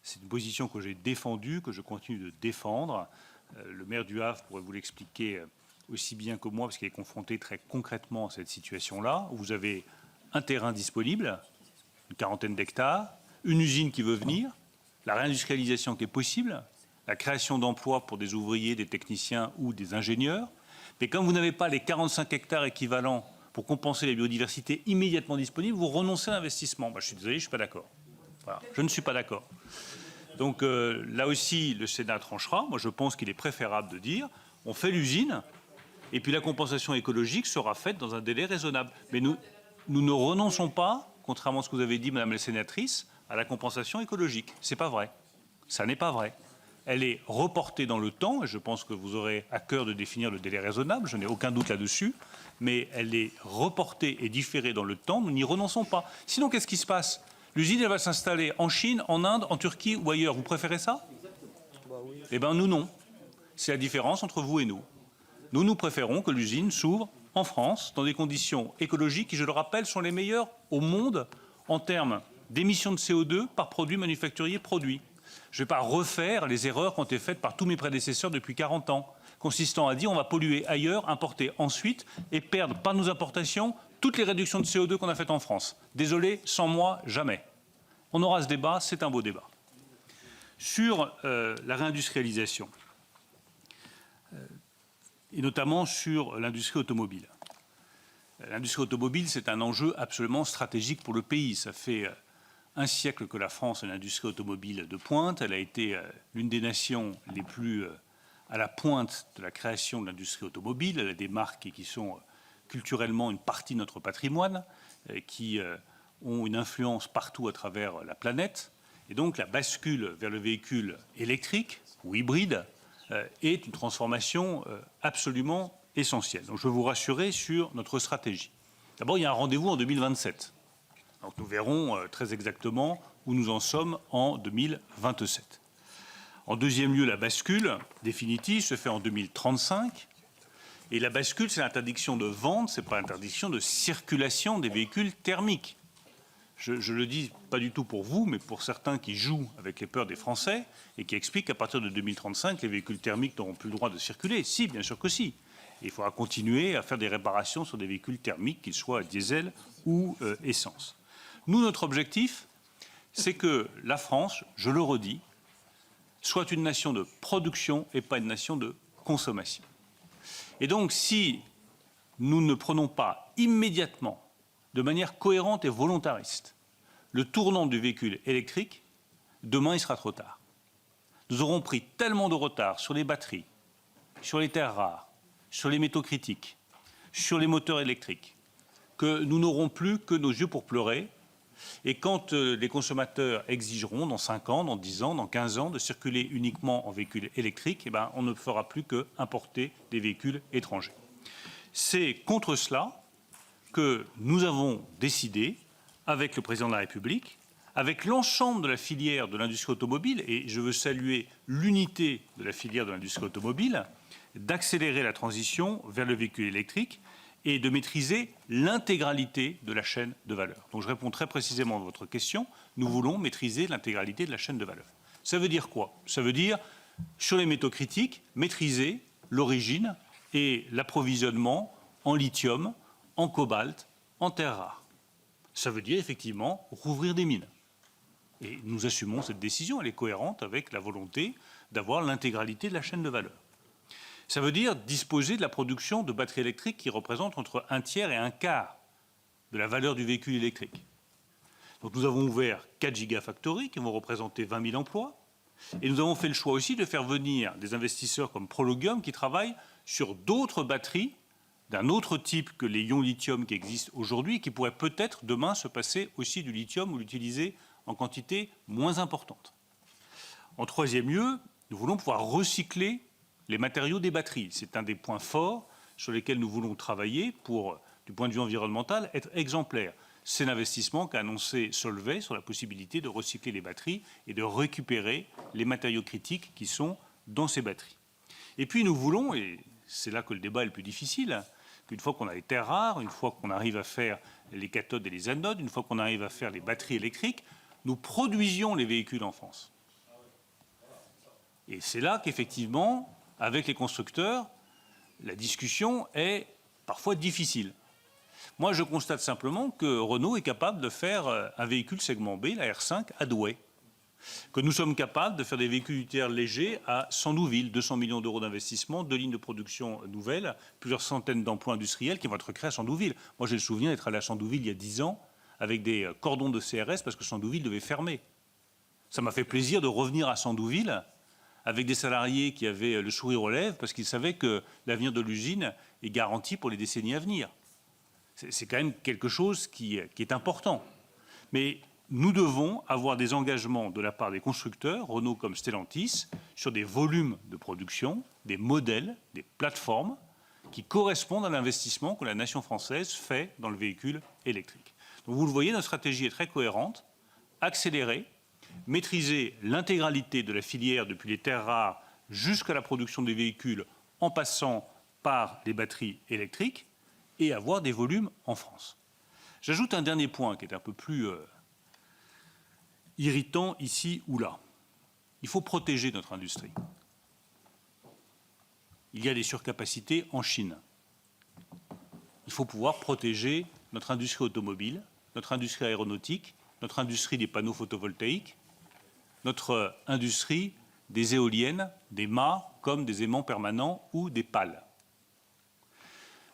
S3: C'est une position que j'ai défendue, que je continue de défendre. Le maire du Havre pourrait vous l'expliquer aussi bien que moi, parce qu'il est confronté très concrètement à cette situation-là, où vous avez un terrain disponible, une 40aine d'hectares, une usine qui veut venir, la réindustrialisation qui est possible, la création d'emplois pour des ouvriers, des techniciens ou des ingénieurs. Mais comme vous n'avez pas les 45 hectares équivalents pour compenser la biodiversité immédiatement disponible, vous renoncez à l'investissement. Je suis désolé, je ne suis pas d'accord. Voilà, je ne suis pas d'accord. Donc là aussi, le Sénat tranchera. Moi, je pense qu'il est préférable de dire on fait l'usine et puis la compensation écologique sera faite dans un délai raisonnable. Mais nous ne renonçons pas, contrairement à ce que vous avez dit, Madame la sénatrice, à la compensation écologique. Ce n'est pas vrai. Ça n'est pas vrai. Elle est reportée dans le temps, et je pense que vous aurez à cœur de définir le délai raisonnable, je n'ai aucun doute là-dessus, mais elle est reportée et différée dans le temps, nous n'y renonçons pas. Sinon, qu'est-ce qui se passe? L'usine, elle va s'installer en Chine, en Inde, en Turquie ou ailleurs. Vous préférez ça? Eh bien, nous, non. C'est la différence entre vous et nous. Nous préférons que l'usine s'ouvre en France, dans des conditions écologiques qui, je le rappelle, sont les meilleures au monde en termes d'émissions de CO2 par produit manufacturier produit. Je ne vais pas refaire les erreurs qui ont été faites par tous mes prédécesseurs depuis 40 ans, consistant à dire on va polluer ailleurs, importer ensuite et perdre par nos importations toutes les réductions de CO2 qu'on a faites en France. Désolé, sans moi, jamais. On aura ce débat, c'est un beau débat. Sur la réindustrialisation, et notamment sur l'industrie automobile. L'industrie automobile, c'est un enjeu absolument stratégique pour le pays. Ça fait un siècle que la France a une industrie automobile de pointe. Elle a été l'une des nations les plus à la pointe de la création de l'industrie automobile. Elle a des marques qui sont culturellement une partie de notre patrimoine, qui ont une influence partout à travers la planète. Et donc la bascule vers le véhicule électrique ou hybride est une transformation absolument essentielle. Donc je veux vous rassurer sur notre stratégie. D'abord, il y a un rendez-vous en 2027. Donc nous verrons très exactement où nous en sommes en 2027. En deuxième lieu, la bascule définitive se fait en 2035. Et la bascule, c'est l'interdiction de vente, ce n'est pas l'interdiction de circulation des véhicules thermiques. Je le dis pas du tout pour vous, mais pour certains qui jouent avec les peurs des Français et qui expliquent qu'à partir de 2035, les véhicules thermiques n'auront plus le droit de circuler. Si, bien sûr que si. Il faudra continuer à faire des réparations sur des véhicules thermiques, qu'ils soient diesel ou essence. Nous, notre objectif, c'est que la France, je le redis, soit une nation de production et pas une nation de consommation. Et donc, si nous ne prenons pas immédiatement, de manière cohérente et volontariste, le tournant du véhicule électrique, demain, il sera trop tard. Nous aurons pris tellement de retard sur les batteries, sur les terres rares, sur les métaux critiques, sur les moteurs électriques, que nous n'aurons plus que nos yeux pour pleurer. Et quand les consommateurs exigeront, dans 5 ans, dans 10 ans, dans 15 ans, de circuler uniquement en véhicule électrique, eh bien, on ne fera plus qu'importer des véhicules étrangers. C'est contre cela que nous avons décidé, avec le Président de la République, avec l'ensemble de la filière de l'industrie automobile, et je veux saluer l'unité de la filière de l'industrie automobile, d'accélérer la transition vers le véhicule électrique et de maîtriser l'intégralité de la chaîne de valeur. Donc je réponds très précisément à votre question. Nous voulons maîtriser l'intégralité de la chaîne de valeur. Ça veut dire quoi? Ça veut dire, sur les métaux critiques, maîtriser l'origine et l'approvisionnement en lithium, en cobalt, en terres rares. Ça veut dire effectivement rouvrir des mines. Et nous assumons cette décision, elle est cohérente avec la volonté d'avoir l'intégralité de la chaîne de valeur. Ça veut dire disposer de la production de batteries électriques qui représentent entre 1/3 et 1/4 de la valeur du véhicule électrique. Donc nous avons ouvert 4 gigafactories qui vont représenter 20 000 emplois. Et nous avons fait le choix aussi de faire venir des investisseurs comme Prologium qui travaillent sur d'autres batteries d'un autre type que les ions lithium qui existent aujourd'hui et qui pourraient peut-être demain se passer aussi du lithium ou l'utiliser en quantité moins importante. En troisième lieu, nous voulons pouvoir recycler les matériaux des batteries. C'est un des points forts sur lesquels nous voulons travailler pour, du point de vue environnemental, être exemplaires. C'est l'investissement qu'a annoncé Solvay sur la possibilité de recycler les batteries et de récupérer les matériaux critiques qui sont dans ces batteries. Et puis nous voulons, et c'est là que le débat est le plus difficile, qu'une fois qu'on a les terres rares, une fois qu'on arrive à faire les cathodes et les anodes, une fois qu'on arrive à faire les batteries électriques, nous produisions les véhicules en France. Et c'est là qu'effectivement, avec les constructeurs, la discussion est parfois difficile. Moi, je constate simplement que Renault est capable de faire un véhicule segment B, la R5, à Douai. Que nous sommes capables de faire des véhicules utilitaires légers à Sandouville, 200 millions d'euros d'investissement, 2 lignes de production nouvelles, plusieurs centaines d'emplois industriels qui vont être créés à Sandouville. Moi, j'ai le souvenir d'être allé à Sandouville il y a 10 ans avec des cordons de CRS parce que Sandouville devait fermer. Ça m'a fait plaisir de revenir à Sandouville avec des salariés qui avaient le sourire aux lèvres parce qu'ils savaient que l'avenir de l'usine est garanti pour les décennies à venir. C'est quand même quelque chose qui est important. Mais nous devons avoir des engagements de la part des constructeurs, Renault comme Stellantis, sur des volumes de production, des modèles, des plateformes qui correspondent à l'investissement que la nation française fait dans le véhicule électrique. Donc vous le voyez, notre stratégie est très cohérente, accélérée, maîtriser l'intégralité de la filière depuis les terres rares jusqu'à la production des véhicules en passant par les batteries électriques et avoir des volumes en France. J'ajoute un dernier point qui est un peu plus irritant ici ou là. Il faut protéger notre industrie. Il y a des surcapacités en Chine. Il faut pouvoir protéger notre industrie automobile, notre industrie aéronautique, notre industrie des panneaux photovoltaïques, notre industrie des éoliennes, des mâts comme des aimants permanents ou des pales.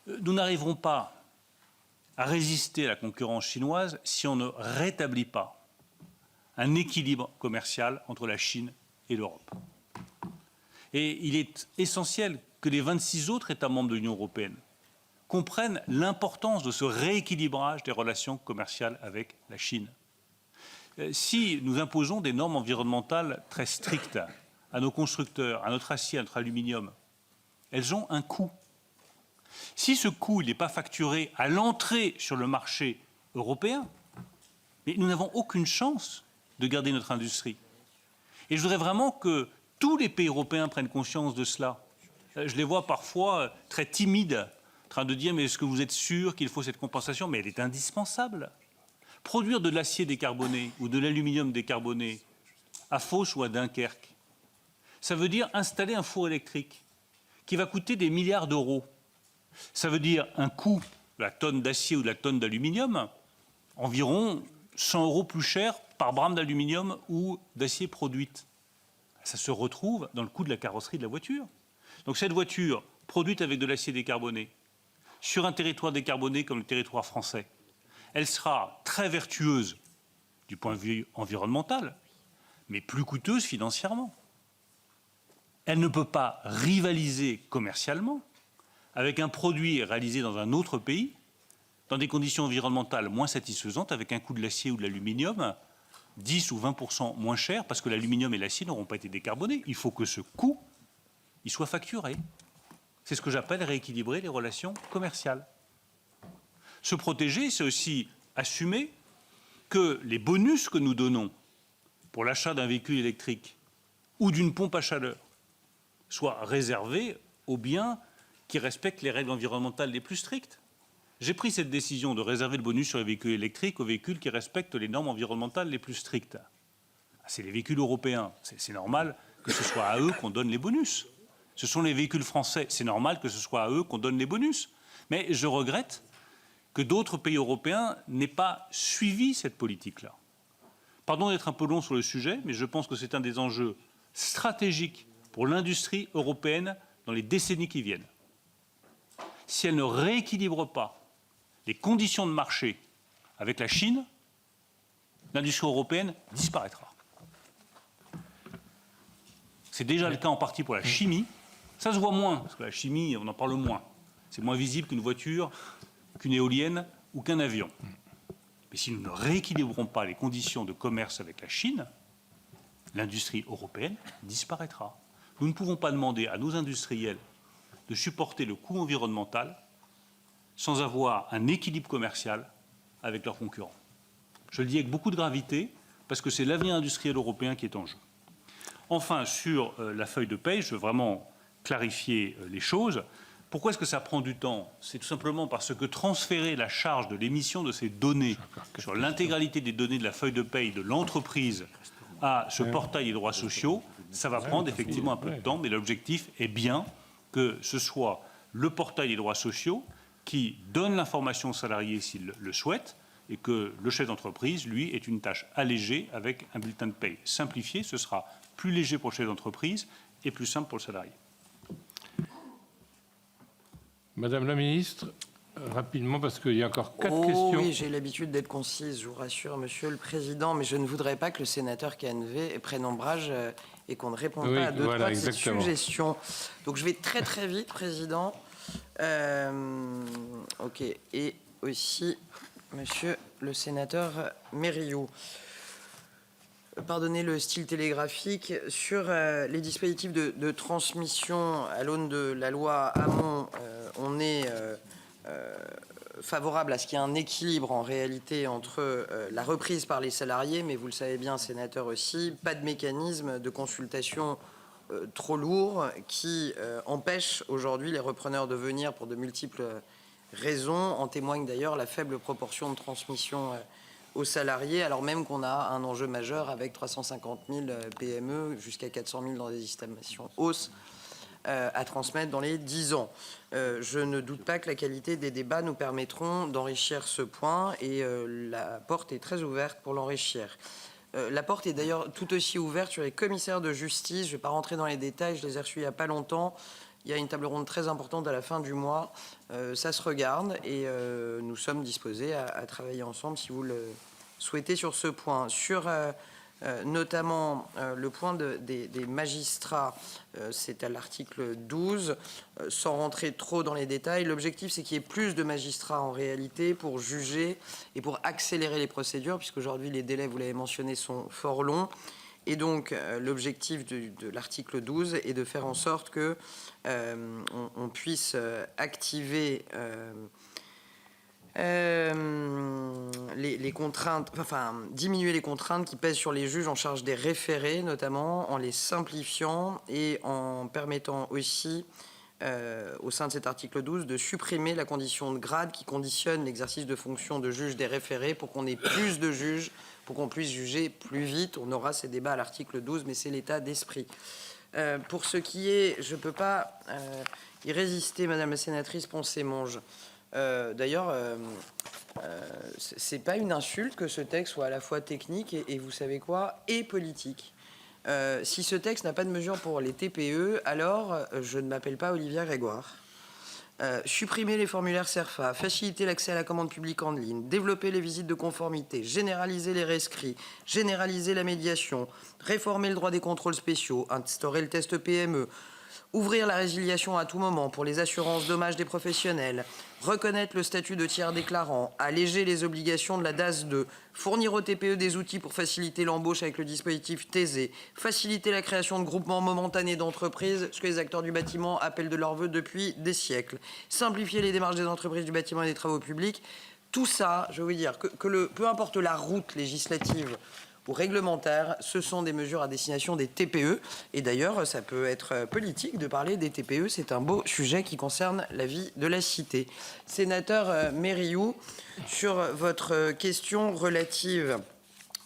S3: Nous n'arriverons pas à résister à la concurrence chinoise si on ne rétablit pas un équilibre commercial entre la Chine et l'Europe. Et il est essentiel que les 26 autres États membres de l'Union européenne comprennent l'importance de ce rééquilibrage des relations commerciales avec la Chine. Si nous imposons des normes environnementales très strictes à nos constructeurs, à notre acier, à notre aluminium, elles ont un coût. Si ce coût n'est pas facturé à l'entrée sur le marché européen, mais nous n'avons aucune chance de garder notre industrie. Et je voudrais vraiment que tous les pays européens prennent conscience de cela. Je les vois parfois très timides, en train de dire « mais est-ce que vous êtes sûr qu'il faut cette compensation ?» Mais elle est indispensable. Produire de l'acier décarboné ou de l'aluminium décarboné à Fos ou à Dunkerque, ça veut dire installer un four électrique qui va coûter des milliards d'euros. Ça veut dire un coût de la tonne d'acier ou de la tonne d'aluminium environ 100 euros plus cher par brame d'aluminium ou d'acier produite. Ça se retrouve dans le coût de la carrosserie de la voiture. Donc cette voiture produite avec de l'acier décarboné, sur un territoire décarboné comme le territoire français, elle sera très vertueuse du point de vue environnemental, mais plus coûteuse financièrement. Elle ne peut pas rivaliser commercialement avec un produit réalisé dans un autre pays, dans des conditions environnementales moins satisfaisantes, avec un coût de l'acier ou de l'aluminium 10 ou 20% moins cher, parce que l'aluminium et l'acier n'auront pas été décarbonés. Il faut que ce coût il soit facturé. C'est ce que j'appelle rééquilibrer les relations commerciales. Se protéger, c'est aussi assumer que les bonus que nous donnons pour l'achat d'un véhicule électrique ou d'une pompe à chaleur soient réservés aux biens qui respectent les règles environnementales les plus strictes. J'ai pris cette décision de réserver le bonus sur les véhicules électriques aux véhicules qui respectent les normes environnementales les plus strictes. C'est les véhicules européens. C'est normal que ce soit à eux qu'on donne les bonus. Ce sont les véhicules français. C'est normal que ce soit à eux qu'on donne les bonus. Mais je regrette que d'autres pays européens n'aient pas suivi cette politique-là. Pardon d'être un peu long sur le sujet, mais je pense que c'est un des enjeux stratégiques pour l'industrie européenne dans les décennies qui viennent. Si elle ne rééquilibre pas les conditions de marché avec la Chine, l'industrie européenne disparaîtra. C'est déjà le cas en partie pour la chimie. Ça se voit moins, parce que la chimie, on en parle moins. C'est moins visible qu'une voiture, qu'une éolienne ou qu'un avion. Mais si nous ne rééquilibrons pas les conditions de commerce avec la Chine, l'industrie européenne disparaîtra. Nous ne pouvons pas demander à nos industriels de supporter le coût environnemental sans avoir un équilibre commercial avec leurs concurrents. Je le dis avec beaucoup de gravité, parce que c'est l'avenir industriel européen qui est en jeu. Enfin, sur la feuille de paie, je veux vraiment clarifier les choses. Pourquoi est-ce que ça prend du temps? C'est tout simplement parce que transférer la charge de l'émission de ces données sur l'intégralité des données de la feuille de paie de l'entreprise à ce portail des droits sociaux, ça va prendre effectivement un peu de temps, mais l'objectif est bien que ce soit le portail des droits sociaux qui donne l'information aux salariés s'ils le souhaitent, et que le chef d'entreprise, lui, ait une tâche allégée avec un bulletin de paye simplifié. Ce sera plus léger pour le chef d'entreprise et plus simple pour le salarié.
S1: Madame la ministre, rapidement, parce qu'il y a encore 4 questions.
S4: Oui, j'ai l'habitude d'être concise, je vous rassure, Monsieur le Président, mais je ne voudrais pas que le sénateur Canevet prenne ombrage et qu'on ne réponde pas à deux, trois de ces suggestions. Donc je vais très très vite, Président. Ok, et aussi Monsieur le sénateur Mériou. Pardonnez le style télégraphique, sur les dispositifs de transmission à l'aune de la loi Hamon, on est favorable à ce qu'il y ait un équilibre en réalité entre la reprise par les salariés, mais vous le savez bien, sénateur aussi, pas de mécanisme de consultation trop lourd qui empêche aujourd'hui les repreneurs de venir pour de multiples raisons. En témoigne d'ailleurs la faible proportion de transmission aux salariés, alors même qu'on a un enjeu majeur avec 350 000 PME, jusqu'à 400 000 dans des estimations hausses à transmettre dans les 10 ans. Je ne doute pas que la qualité des débats nous permettront d'enrichir ce point et la porte est très ouverte pour l'enrichir. La porte est d'ailleurs tout aussi ouverte sur les commissaires de justice. Je ne vais pas rentrer dans les détails, je les ai reçus il n'y a pas longtemps. Il y a une table ronde très importante à la fin du mois. Ça se regarde et nous sommes disposés à travailler ensemble si vous le souhaitez sur ce point. Sur notamment le point des magistrats, c'est à l'article 12. Sans rentrer trop dans les détails, l'objectif c'est qu'il y ait plus de magistrats en réalité pour juger et pour accélérer les procédures, puisqu'aujourd'hui les délais, vous l'avez mentionné, sont fort longs. Et donc l'objectif de l'article 12 est de faire en sorte que on puisse activer les contraintes, enfin diminuer les contraintes qui pèsent sur les juges en charge des référés, notamment en les simplifiant et en permettant aussi au sein de cet article 12 de supprimer la condition de grade qui conditionne l'exercice de fonction de juge des référés pour qu'on ait plus de juges, pour qu'on puisse juger plus vite. On aura ces débats à l'article 12, mais c'est l'état d'esprit. Pour ce qui est, je ne peux pas y résister, Madame la sénatrice Poncet-Monge. D'ailleurs, c'est pas une insulte que ce texte soit à la fois technique et vous savez quoi, et politique. Si ce texte n'a pas de mesure pour les TPE, alors je ne m'appelle pas Olivia Grégoire. Supprimer les formulaires CERFA, faciliter l'accès à la commande publique en ligne, développer les visites de conformité, généraliser les rescrits, généraliser la médiation, réformer le droit des contrôles spéciaux, instaurer le test PME, ouvrir la résiliation à tout moment pour les assurances dommages des professionnels, reconnaître le statut de tiers déclarant, alléger les obligations de la DAS 2, fournir aux TPE des outils pour faciliter l'embauche avec le dispositif TAISE, faciliter la création de groupements momentanés d'entreprises, ce que les acteurs du bâtiment appellent de leur vœu depuis des siècles, simplifier les démarches des entreprises du bâtiment et des travaux publics. Tout ça, je veux dire, peu importe la route législative ou réglementaire, ce sont des mesures à destination des TPE. Et d'ailleurs, ça peut être politique de parler des TPE. C'est un beau sujet qui concerne la vie de la cité. Sénateur Mériou, sur votre question relative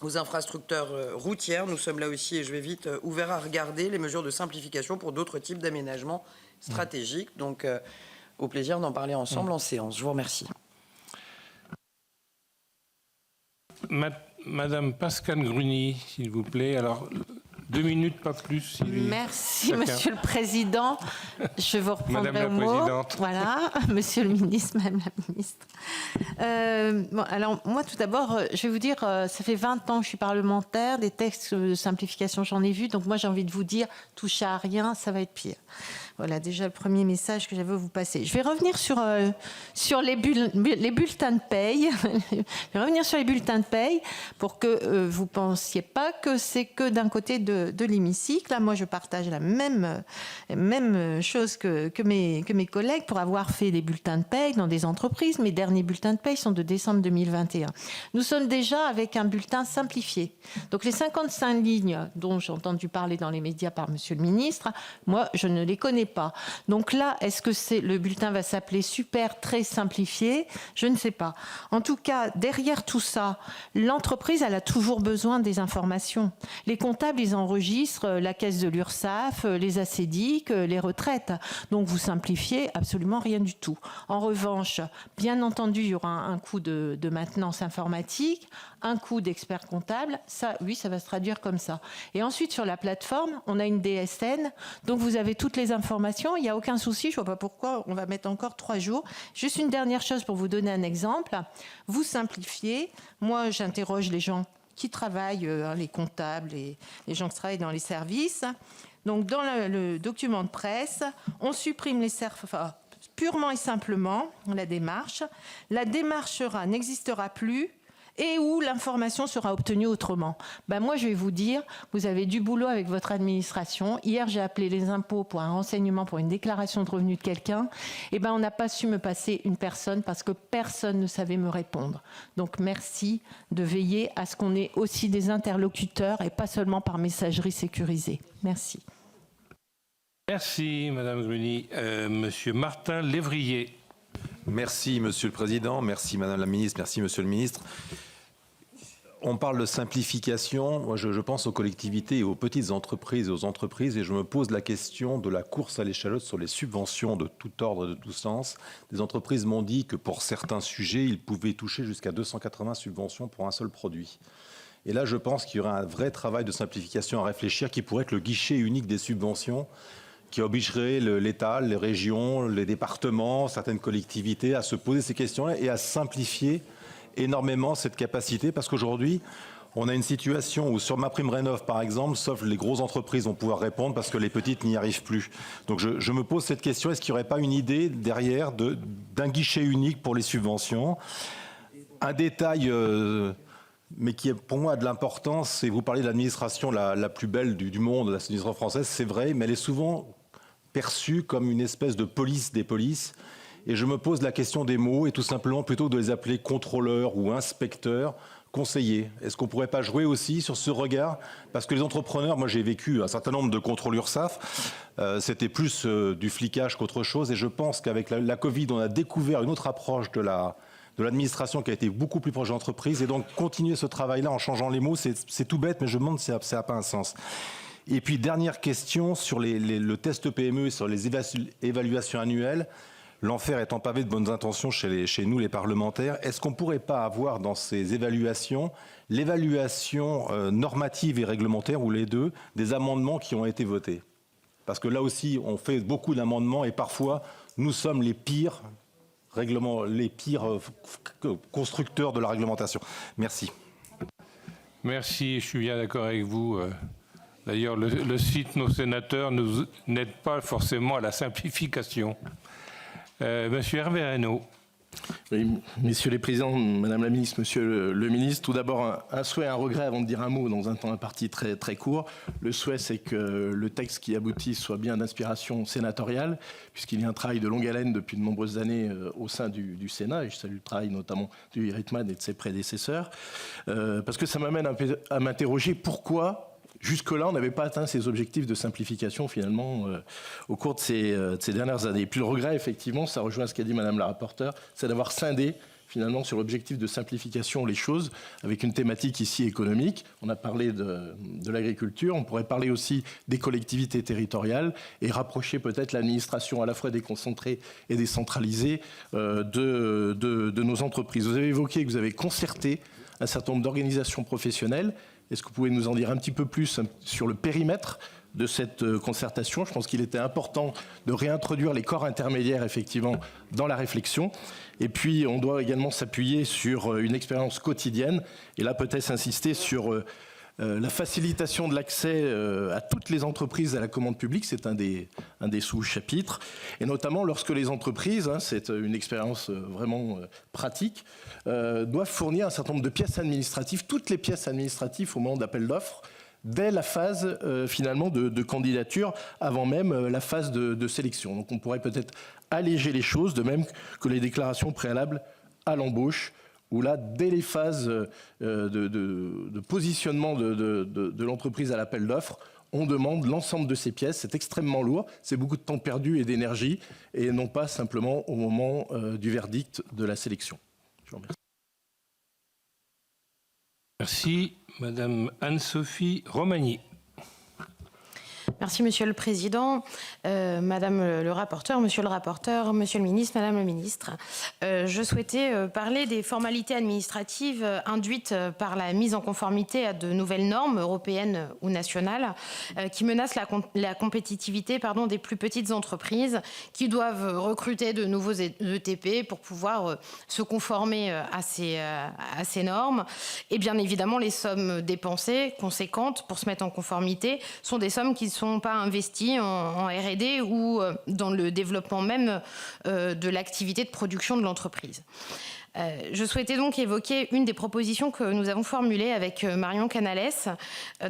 S4: aux infrastructures routières, nous sommes là aussi, et je vais vite, ouverts à regarder les mesures de simplification pour d'autres types d'aménagements stratégiques. Donc, au plaisir d'en parler ensemble en séance. Je vous remercie.
S1: Madame Pascale Gruny, s'il vous plaît. Alors, 2 minutes, pas plus.
S11: Merci,
S1: chacun.
S11: Monsieur le Président. Je vous reprendrai
S1: Madame
S11: au
S1: la
S11: mot.
S1: Présidente.
S11: Voilà, Monsieur le Ministre, Madame la Ministre. Bon, alors, moi, tout d'abord, je vais vous dire, ça fait 20 ans que je suis parlementaire. Des textes de simplification, j'en ai vu. Donc, moi, j'ai envie de vous dire, touchez à rien, ça va être pire. Voilà, déjà le premier message que j'avais à vous passer. Je vais revenir sur les bulletins de paye. Je vais revenir sur les bulletins de paye pour que vous ne pensiez pas que c'est que d'un côté de l'hémicycle. Là, moi, je partage la même chose que mes collègues pour avoir fait des bulletins de paye dans des entreprises. Mes derniers bulletins de paye sont de décembre 2021. Nous sommes déjà avec un bulletin simplifié. Donc, les 55 lignes dont j'ai entendu parler dans les médias par Monsieur le Ministre, moi, je ne les connais pas. Donc là, est-ce que le bulletin va s'appeler super très simplifié? Je ne sais pas. En tout cas, derrière tout ça, l'entreprise, elle a toujours besoin des informations. Les comptables, ils enregistrent la caisse de l'URSSAF, les ACDIC, les retraites. Donc vous simplifiez absolument rien du tout. En revanche, bien entendu, il y aura un coût de maintenance informatique, un coût d'expert comptable. Ça, oui, ça va se traduire comme ça. Et ensuite, sur la plateforme, on a une DSN. Donc vous avez toutes les informations. Il n'y a aucun souci. Je ne vois pas pourquoi on va mettre encore 3 jours. Juste une dernière chose pour vous donner un exemple. Vous simplifiez. Moi, j'interroge les gens qui travaillent, les comptables, les gens qui travaillent dans les services. Donc, dans le document de presse, on supprime les enfin, purement et simplement la démarche. La démarche n'existera plus et où l'information sera obtenue autrement. Ben moi, je vais vous dire, vous avez du boulot avec votre administration. Hier, j'ai appelé les impôts pour un renseignement, pour une déclaration de revenus de quelqu'un. Et ben, on n'a pas su me passer une personne parce que personne ne savait me répondre. Donc, merci de veiller à ce qu'on ait aussi des interlocuteurs et pas seulement par messagerie sécurisée. Merci.
S1: Merci, Madame Gruny. Monsieur Martin Lévrier.
S12: Merci, Monsieur le Président. Merci, Madame la Ministre. Merci, Monsieur le Ministre. On parle de simplification. Moi, je pense aux collectivités et aux petites entreprises et aux entreprises et je me pose la question de la course à l'échalote sur les subventions de tout ordre, de tout sens. Des entreprises m'ont dit que pour certains sujets, ils pouvaient toucher jusqu'à 280 subventions pour un seul produit. Et là, je pense qu'il y aura un vrai travail de simplification à réfléchir qui pourrait être le guichet unique des subventions qui obligerait l'État, les régions, les départements, certaines collectivités à se poser ces questions-là et à simplifier énormément cette capacité. Parce qu'aujourd'hui, on a une situation où sur MaPrimeRénov', par exemple, sauf les grosses entreprises vont pouvoir répondre parce que les petites n'y arrivent plus. Donc je me pose cette question, est-ce qu'il n'y aurait pas une idée derrière d'un guichet unique pour les subventions? Un détail... mais qui, pour moi, a de l'importance, et vous parlez de l'administration la plus belle du monde, l'administration française, c'est vrai, mais elle est souvent perçue comme une espèce de police des polices. Et je me pose la question des mots, et tout simplement, plutôt que de les appeler contrôleurs ou inspecteurs, conseillers. Est-ce qu'on ne pourrait pas jouer aussi sur ce regard? Parce que les entrepreneurs, moi j'ai vécu un certain nombre de contrôles URSSAF, c'était plus du flicage qu'autre chose, et je pense qu'avec la Covid, on a découvert une autre approche de l'administration qui a été beaucoup plus proche de l'entreprise. Et donc, continuer ce travail-là en changeant les mots, c'est tout bête, mais je me demande si ça n'a pas un sens. Et puis, dernière question sur le test PME et sur les évaluations annuelles. L'enfer étant pavé de bonnes intentions chez nous, les parlementaires, est-ce qu'on ne pourrait pas avoir dans ces évaluations l'évaluation normative et réglementaire, ou les deux, des amendements qui ont été votés? Parce que là aussi, on fait beaucoup d'amendements et parfois, nous sommes les pires constructeurs de la réglementation. Merci.
S1: Merci, je suis bien d'accord avec vous. D'ailleurs, le site Nos sénateurs n'aide pas forcément à la simplification. Monsieur Hervé Reynaud.
S13: Oui, messieurs les présidents, madame la ministre, monsieur le ministre, tout d'abord un souhait, un regret avant de dire un mot dans un temps imparti très, très court. Le souhait, c'est que le texte qui aboutit soit bien d'inspiration sénatoriale, puisqu'il y a un travail de longue haleine depuis de nombreuses années au sein du Sénat, et je salue le travail notamment du Hitman et de ses prédécesseurs, parce que ça m'amène à m'interroger pourquoi jusque-là, on n'avait pas atteint ces objectifs de simplification, finalement, au cours de ces dernières années. Et puis le regret, effectivement, ça rejoint ce qu'a dit Madame la rapporteure, c'est d'avoir scindé, finalement, sur l'objectif de simplification les choses, avec une thématique ici économique. On a parlé de l'agriculture, on pourrait parler aussi des collectivités territoriales et rapprocher peut-être l'administration à la fois déconcentrée et décentralisée de nos entreprises. Vous avez évoqué que vous avez concerté un certain nombre d'organisations professionnelles. Est-ce que vous pouvez nous en dire un petit peu plus sur le périmètre de cette concertation? Je pense qu'il était important de réintroduire les corps intermédiaires, effectivement, dans la réflexion. Et puis, on doit également s'appuyer sur une expérience quotidienne. Et là, peut-être insister sur la facilitation de l'accès à toutes les entreprises à la commande publique, c'est un des sous-chapitres. Et notamment lorsque les entreprises, c'est une expérience vraiment pratique, doivent fournir un certain nombre de pièces administratives, toutes les pièces administratives au moment d'appel d'offres, dès la phase finalement de candidature, avant même la phase de sélection. Donc on pourrait peut-être alléger les choses, de même que les déclarations préalables à l'embauche, où là, dès les phases de positionnement de l'entreprise à l'appel d'offres, on demande l'ensemble de ces pièces. C'est extrêmement lourd, c'est beaucoup de temps perdu et d'énergie, et non pas simplement au moment du verdict de la sélection. Je vous remercie.
S1: Merci. Madame Anne-Sophie Romagny.
S14: Merci, Monsieur le Président, Madame le rapporteur, Monsieur le Ministre, Madame la Ministre. Je souhaitais parler des formalités administratives induites par la mise en conformité à de nouvelles normes européennes ou nationales qui menacent la compétitivité des plus petites entreprises qui doivent recruter de nouveaux ETP pour pouvoir se conformer à ces normes. Et bien évidemment, les sommes dépensées conséquentes pour se mettre en conformité sont des sommes qui ne sont pas investis en R&D ou dans le développement même de l'activité de production de l'entreprise. Je souhaitais donc évoquer une des propositions que nous avons formulées avec Marion Canales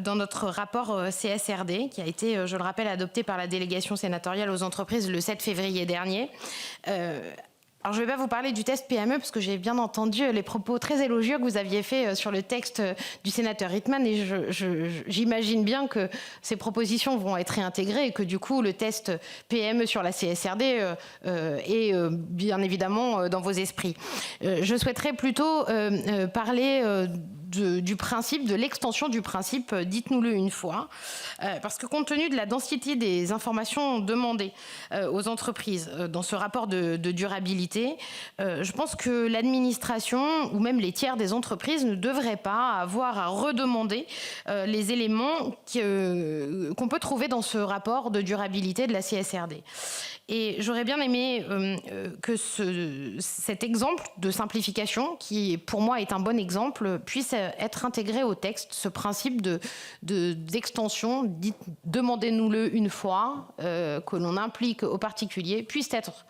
S14: dans notre rapport CSRD, qui a été, je le rappelle, adopté par la délégation sénatoriale aux entreprises le 7 février dernier. Alors, je ne vais pas vous parler du test PME parce que j'ai bien entendu les propos très élogieux que vous aviez faits sur le texte du sénateur Rittmann et j'imagine bien que ces propositions vont être réintégrées et que du coup, le test PME sur la CSRD est bien évidemment dans vos esprits. Je souhaiterais plutôt parler du principe, de l'extension du principe, dites-nous-le une fois, parce que compte tenu de la densité des informations demandées aux entreprises dans ce rapport de durabilité, je pense que l'administration ou même les tiers des entreprises ne devraient pas avoir à redemander les éléments qu'on peut trouver dans ce rapport de durabilité de la CSRD. Et j'aurais bien aimé que cet exemple de simplification, qui pour moi est un bon exemple, puisse être intégré au texte, ce principe d'extension, demandez-nous-le une fois, que l'on implique aux particuliers, puisse être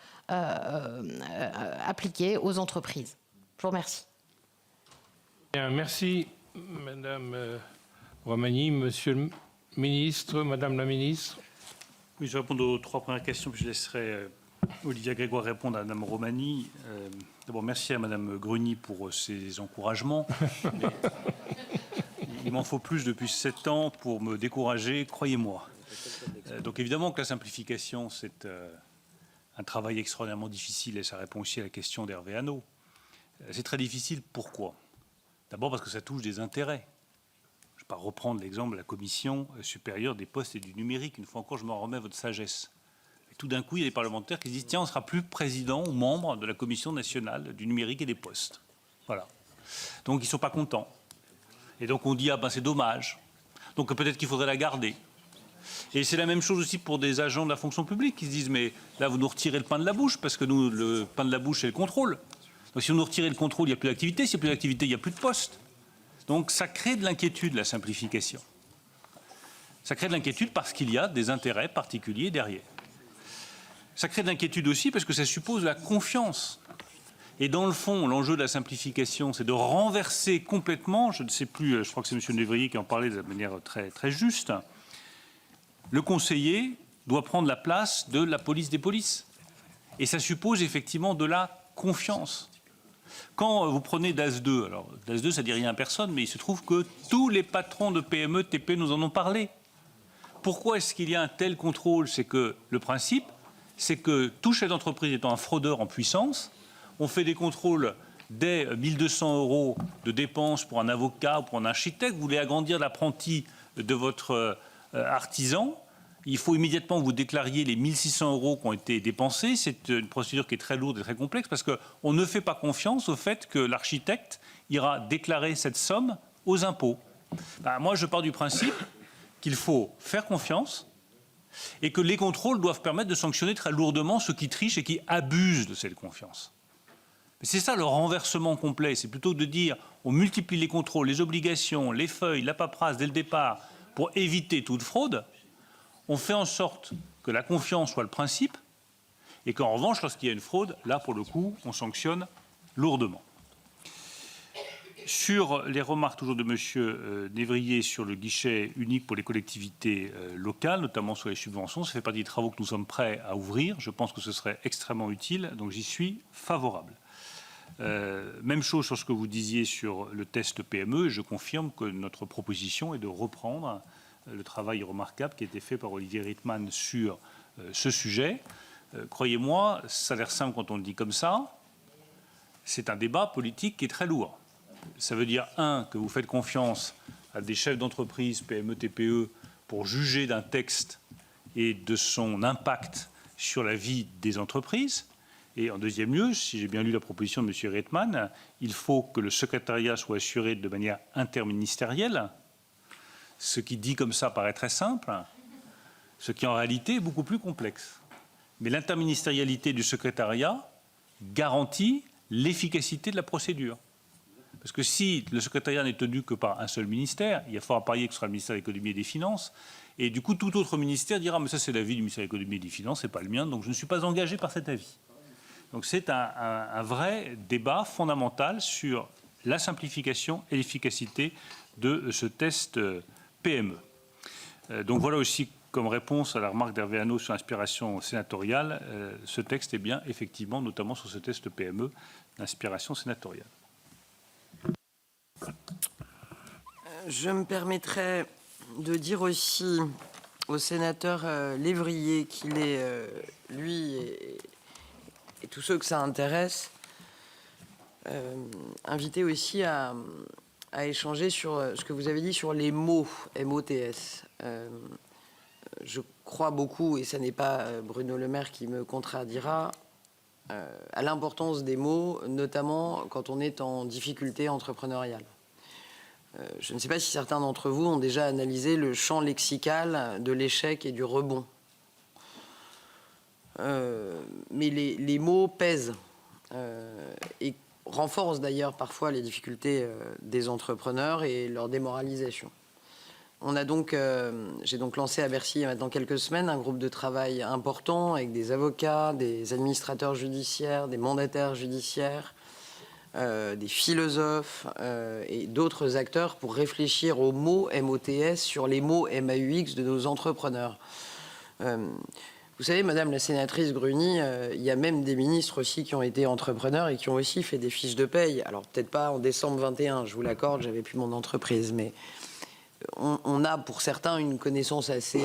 S14: appliqué aux entreprises. Je vous remercie.
S1: Bien, merci, Madame Romagny. Monsieur le Ministre, Madame la Ministre.
S3: Oui, je vais répondre aux 3 premières questions, puis je laisserai Olivia Grégoire répondre à Madame Romagny. D'abord, merci à Madame Grugny pour ses encouragements. Il m'en faut plus depuis 7 ans pour me décourager, croyez-moi. Donc évidemment que la simplification, c'est un travail extraordinairement difficile et ça répond aussi à la question d'Hervé Hanot. C'est très difficile, pourquoi? D'abord parce que ça touche des intérêts. Je ne vais pas reprendre l'exemple de la Commission supérieure des postes et du numérique. Une fois encore, je m'en remets à votre sagesse. Et tout d'un coup, il y a des parlementaires qui se disent « Tiens, on ne sera plus président ou membre de la Commission nationale du numérique et des postes. » Voilà. Donc, ils ne sont pas contents. Et donc, on dit « Ah ben, c'est dommage. Donc, peut-être qu'il faudrait la garder. » Et c'est la même chose aussi pour des agents de la fonction publique qui se disent « Mais là, vous nous retirez le pain de la bouche, parce que nous, le pain de la bouche, c'est le contrôle. Donc, si vous nous retirez le contrôle, il n'y a plus d'activité. S'il n'y a plus d'activité, il n'y a plus de poste. » Donc, ça crée de l'inquiétude, la simplification. Ça crée de l'inquiétude parce qu'il y a des intérêts particuliers derrière. Ça crée de l'inquiétude aussi parce que ça suppose la confiance. Et dans le fond, l'enjeu de la simplification, c'est de renverser complètement, je ne sais plus, je crois que c'est M. Lévrier qui en parlait de manière très, très juste, le conseiller doit prendre la place de la police des polices. Et ça suppose effectivement de la confiance. Quand vous prenez DAS 2, alors DAS 2 ça ne dit rien à personne, mais il se trouve que tous les patrons de PME, TP nous en ont parlé. Pourquoi est-ce qu'il y a un tel contrôle? C'est que le principe, c'est que tout chef d'entreprise étant un fraudeur en puissance, on fait des contrôles dès 1 200 € de dépenses pour un avocat ou pour un architecte. Vous voulez agrandir l'apprenti de votre artisan, il faut immédiatement que vous déclariez les 1 600 € qui ont été dépensés. C'est une procédure qui est très lourde et très complexe parce qu'on ne fait pas confiance au fait que l'architecte ira déclarer cette somme aux impôts. Ben, moi, je pars du principe qu'il faut faire confiance et que les contrôles doivent permettre de sanctionner très lourdement ceux qui trichent et qui abusent de cette confiance. C'est ça le renversement complet. C'est plutôt de dire on multiplie les contrôles, les obligations, les feuilles, la paperasse dès le départ pour éviter toute fraude. On fait en sorte que la confiance soit le principe et qu'en revanche, lorsqu'il y a une fraude, là, pour le coup, on sanctionne lourdement. Sur les remarques toujours de M. Névrier sur le guichet unique pour les collectivités locales, notamment sur les subventions, ça fait partie des travaux que nous sommes prêts à ouvrir. Je pense que ce serait extrêmement utile, donc j'y suis favorable. Même chose sur ce que vous disiez sur le test PME. Je confirme que notre proposition est de reprendre le travail remarquable qui a été fait par Olivier Rietmann sur ce sujet. Croyez-moi, ça a l'air simple quand on le dit comme ça. C'est un débat politique qui est très lourd. Ça veut dire, que vous faites confiance à des chefs d'entreprise, PME, TPE, pour juger d'un texte et de son impact sur la vie des entreprises. Et en deuxième lieu, si j'ai bien lu la proposition de M. Rietmann, il faut que le secrétariat soit assuré de manière interministérielle, ce qui dit comme ça paraît très simple, ce qui en réalité est beaucoup plus complexe. Mais l'interministérialité du secrétariat garantit l'efficacité de la procédure. Parce que si le secrétariat n'est tenu que par un seul ministère, il y a fort à parier que ce sera le ministère de l'économie et des finances, et du coup tout autre ministère dira mais ça c'est l'avis du ministère de l'économie et des finances, c'est pas le mien, donc je ne suis pas engagé par cet avis. Donc c'est un vrai débat fondamental sur la simplification et l'efficacité de ce test PME. Donc voilà aussi comme réponse à la remarque d'Hervé Hanot sur l'inspiration sénatoriale, ce texte est bien effectivement, notamment sur ce test PME, d'inspiration sénatoriale.
S4: Je me permettrai de dire aussi au sénateur Lévrier qu'il est, lui et tous ceux que ça intéresse, invité aussi à échanger sur ce que vous avez dit sur les mots MOTS. Je crois beaucoup, et ce n'est pas Bruno Le Maire qui me contredira, à l'importance des mots, notamment quand on est en difficulté entrepreneuriale. Je ne sais pas si certains d'entre vous ont déjà analysé le champ lexical de l'échec et du rebond. Mais les mots pèsent et renforcent d'ailleurs parfois les difficultés des entrepreneurs et leur démoralisation. J'ai donc lancé à Bercy il y a maintenant quelques semaines un groupe de travail important avec des avocats, des administrateurs judiciaires, des mandataires judiciaires, des philosophes et d'autres acteurs pour réfléchir aux mots MOTS sur les mots MAUX de nos entrepreneurs. Vous savez, Madame la sénatrice Gruny, il y a même des ministres aussi qui ont été entrepreneurs et qui ont aussi fait des fiches de paye. Alors peut-être pas en décembre 21, je vous l'accorde, j'avais plus mon entreprise, mais on a pour certains une connaissance assez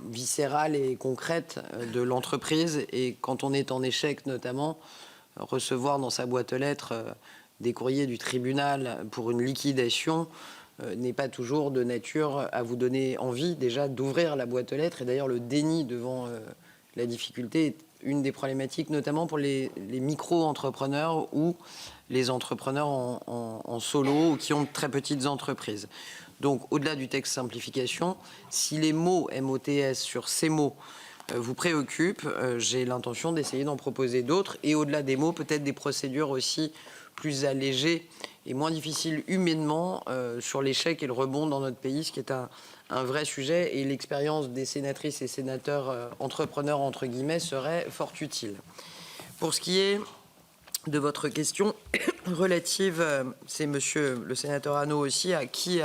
S4: viscérale et concrète de l'entreprise. Et quand on est en échec notamment, recevoir dans sa boîte aux lettres des courriers du tribunal pour une liquidation n'est pas toujours de nature à vous donner envie déjà d'ouvrir la boîte aux lettres. Et d'ailleurs le déni devant la difficulté est une des problématiques, notamment pour les micro-entrepreneurs ou les entrepreneurs en solo ou qui ont de très petites entreprises. Donc au-delà du texte simplification, si les mots MOTS sur ces mots vous préoccupent, j'ai l'intention d'essayer d'en proposer d'autres. Et au-delà des mots, peut-être des procédures aussi plus allégées et moins difficiles humainement sur l'échec et le rebond dans notre pays, ce qui est un vrai sujet. Et l'expérience des sénatrices et sénateurs entrepreneurs, entre guillemets, serait fort utile. Pour ce qui est de votre question relative, c'est monsieur le sénateur Hanot aussi, à qui...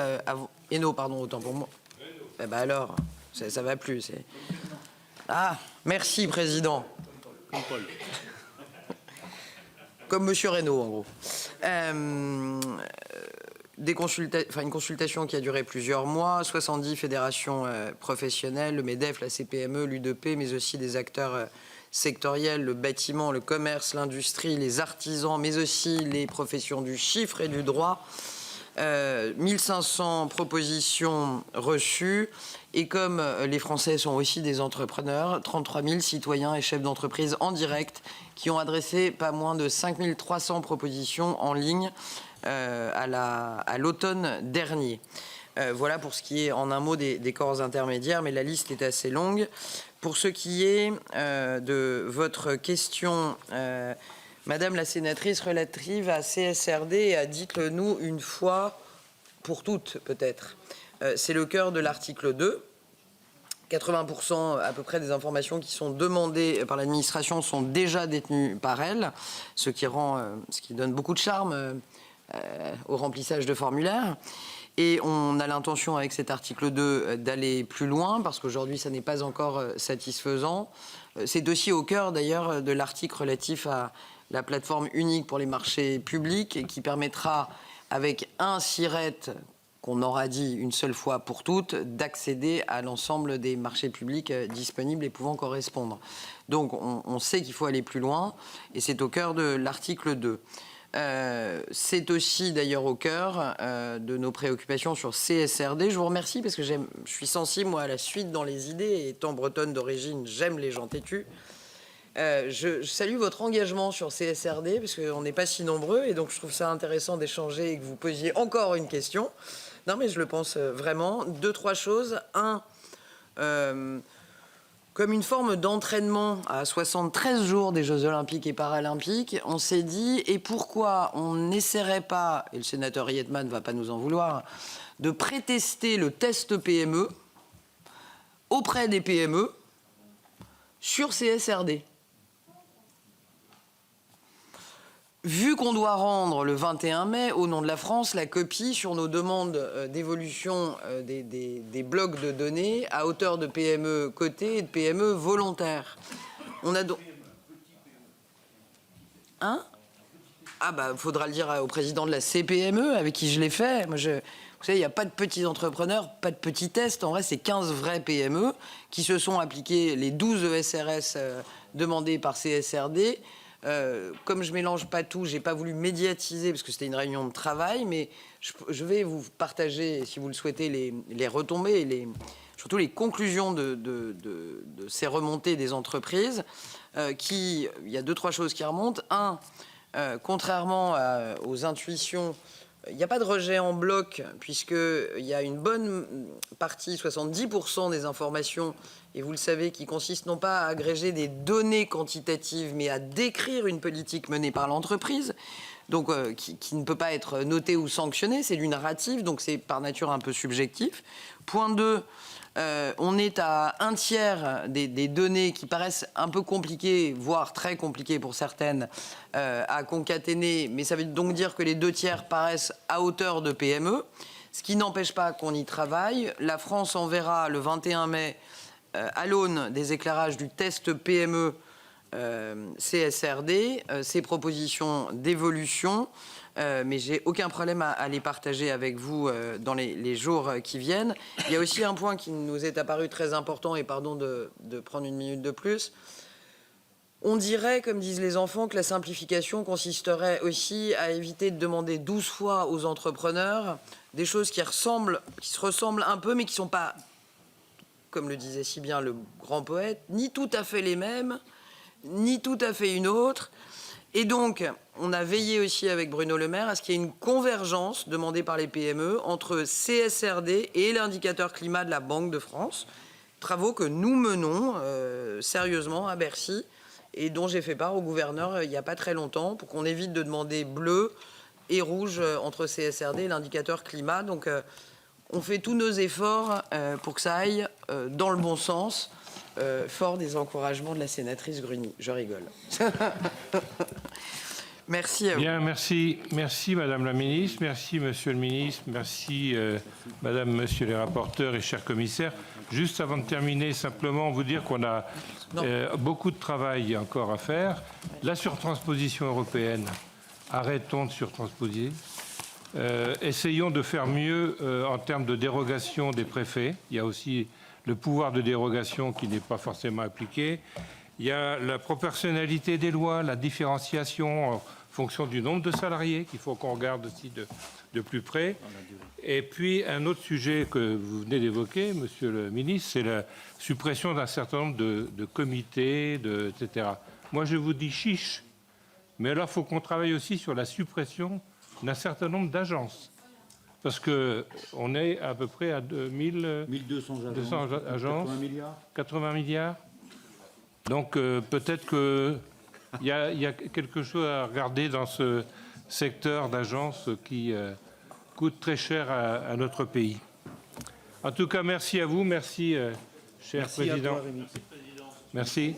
S4: Hainaut, pardon, autant pour moi. Eh ben alors, ça va plus, c'est... Ah, merci, Président.
S3: Comme Paul.
S4: Comme Monsieur Reynaud, en gros. Une consultation qui a duré plusieurs mois, 70 fédérations professionnelles, le MEDEF, la CPME, l'UDP, mais aussi des acteurs sectoriels, le bâtiment, le commerce, l'industrie, les artisans, mais aussi les professions du chiffre et du droit. 1500 propositions reçues. Et comme les Français sont aussi des entrepreneurs, 33 000 citoyens et chefs d'entreprise en direct qui ont adressé pas moins de 5300 propositions en ligne à l'automne dernier. Voilà pour ce qui est en un mot des corps intermédiaires, mais la liste est assez longue. Pour ce qui est de votre question, Madame la sénatrice, relative à CSRD, dites-le nous une fois pour toutes peut-être. C'est le cœur de l'article 2. 80% à peu près des informations qui sont demandées par l'administration sont déjà détenues par elle, ce qui donne beaucoup de charme au remplissage de formulaires. Et on a l'intention avec cet article 2 d'aller plus loin, parce qu'aujourd'hui ça n'est pas encore satisfaisant. C'est aussi au cœur d'ailleurs de l'article relatif à la plateforme unique pour les marchés publics et qui permettra, avec un SIRET qu'on aura dit une seule fois pour toutes, d'accéder à l'ensemble des marchés publics disponibles et pouvant correspondre. Donc on sait qu'il faut aller plus loin et c'est au cœur de l'article 2. C'est aussi d'ailleurs au cœur de nos préoccupations sur CSRD. Je vous remercie parce que je suis sensible moi à la suite dans les idées et étant bretonne d'origine, j'aime les gens têtus. Je salue votre engagement sur CSRD parce qu'on n'est pas si nombreux et donc je trouve ça intéressant d'échanger et que vous posiez encore une question. Non mais je le pense vraiment. 2-3 choses. Un, comme une forme d'entraînement à 73 jours des Jeux Olympiques et Paralympiques, on s'est dit, et pourquoi on n'essaierait pas, et le sénateur Rietman ne va pas nous en vouloir, de prétester le test PME auprès des PME sur CSRD. Vu qu'on doit rendre le 21 mai, au nom de la France, la copie sur nos demandes d'évolution des blocs de données à hauteur de PME cotées et de PME volontaires. On a donc... Hein? Ah bah, faudra le dire au président de la CPME, avec qui je l'ai fait. Moi, vous savez, il n'y a pas de petits entrepreneurs, pas de petits tests. En vrai, c'est 15 vrais PME qui se sont appliqués les 12 ESRS demandés par CSRD. Comme je mélange pas tout, j'ai pas voulu médiatiser parce que c'était une réunion de travail, mais je vais vous partager, si vous le souhaitez, les retombées et surtout les conclusions de ces remontées des entreprises. Il y a 2-3 choses qui remontent. Un, contrairement aux intuitions, il n'y a pas de rejet en bloc puisqu'il y a une bonne partie, 70% des informations, et vous le savez, qui consistent non pas à agréger des données quantitatives, mais à décrire une politique menée par l'entreprise, donc qui ne peut pas être notée ou sanctionnée, c'est du narratif, donc c'est par nature un peu subjectif. Point 2, on est à un tiers des données qui paraissent un peu compliquées, voire très compliquées pour certaines, à concaténer, mais ça veut donc dire que les 2 tiers paraissent à hauteur de PME, ce qui n'empêche pas qu'on y travaille. La France enverra le 21 mai, à l'aune des éclairages du test PME CSRD, ses propositions d'évolution, mais j'ai aucun problème à les partager avec vous dans les jours qui viennent. Il y a aussi un point qui nous est apparu très important, et pardon de prendre une minute de plus. On dirait, comme disent les enfants, que la simplification consisterait aussi à éviter de demander 12 fois aux entrepreneurs des choses qui se ressemblent un peu, mais qui ne sont pas, comme le disait si bien le grand poète, ni tout à fait les mêmes, ni tout à fait une autre. Et donc, on a veillé aussi avec Bruno Le Maire à ce qu'il y ait une convergence demandée par les PME entre CSRD et l'indicateur climat de la Banque de France. Travaux que nous menons sérieusement à Bercy et dont j'ai fait part au gouverneur il n'y a pas très longtemps pour qu'on évite de demander bleu et rouge entre CSRD et l'indicateur climat. Donc, on fait tous nos efforts pour que ça aille dans le bon sens, fort des encouragements de la sénatrice Gruny. Je rigole. Merci à vous.
S1: Bien, merci Madame la Ministre, merci Monsieur le Ministre, merci Madame, Monsieur les rapporteurs et chers commissaires. Juste avant de terminer, simplement vous dire qu'on a beaucoup de travail encore à faire. La surtransposition européenne, arrêtons de surtransposer. Essayons de faire mieux en termes de dérogation des préfets. Il y a aussi le pouvoir de dérogation qui n'est pas forcément appliqué. Il y a la proportionnalité des lois, la différenciation en fonction du nombre de salariés qu'il faut qu'on regarde aussi de plus près. Et puis un autre sujet que vous venez d'évoquer, Monsieur le Ministre, c'est la suppression d'un certain nombre de comités, etc. Moi, je vous dis chiche, mais alors il faut qu'on travaille aussi sur la suppression d'un certain nombre d'agences. Parce qu'on est à peu près à 1200 agences, 80 milliards. Donc peut-être qu'il y a quelque chose à regarder dans ce secteur d'agences qui coûte très cher à notre pays. En tout cas, merci à vous, merci, cher Président. Merci.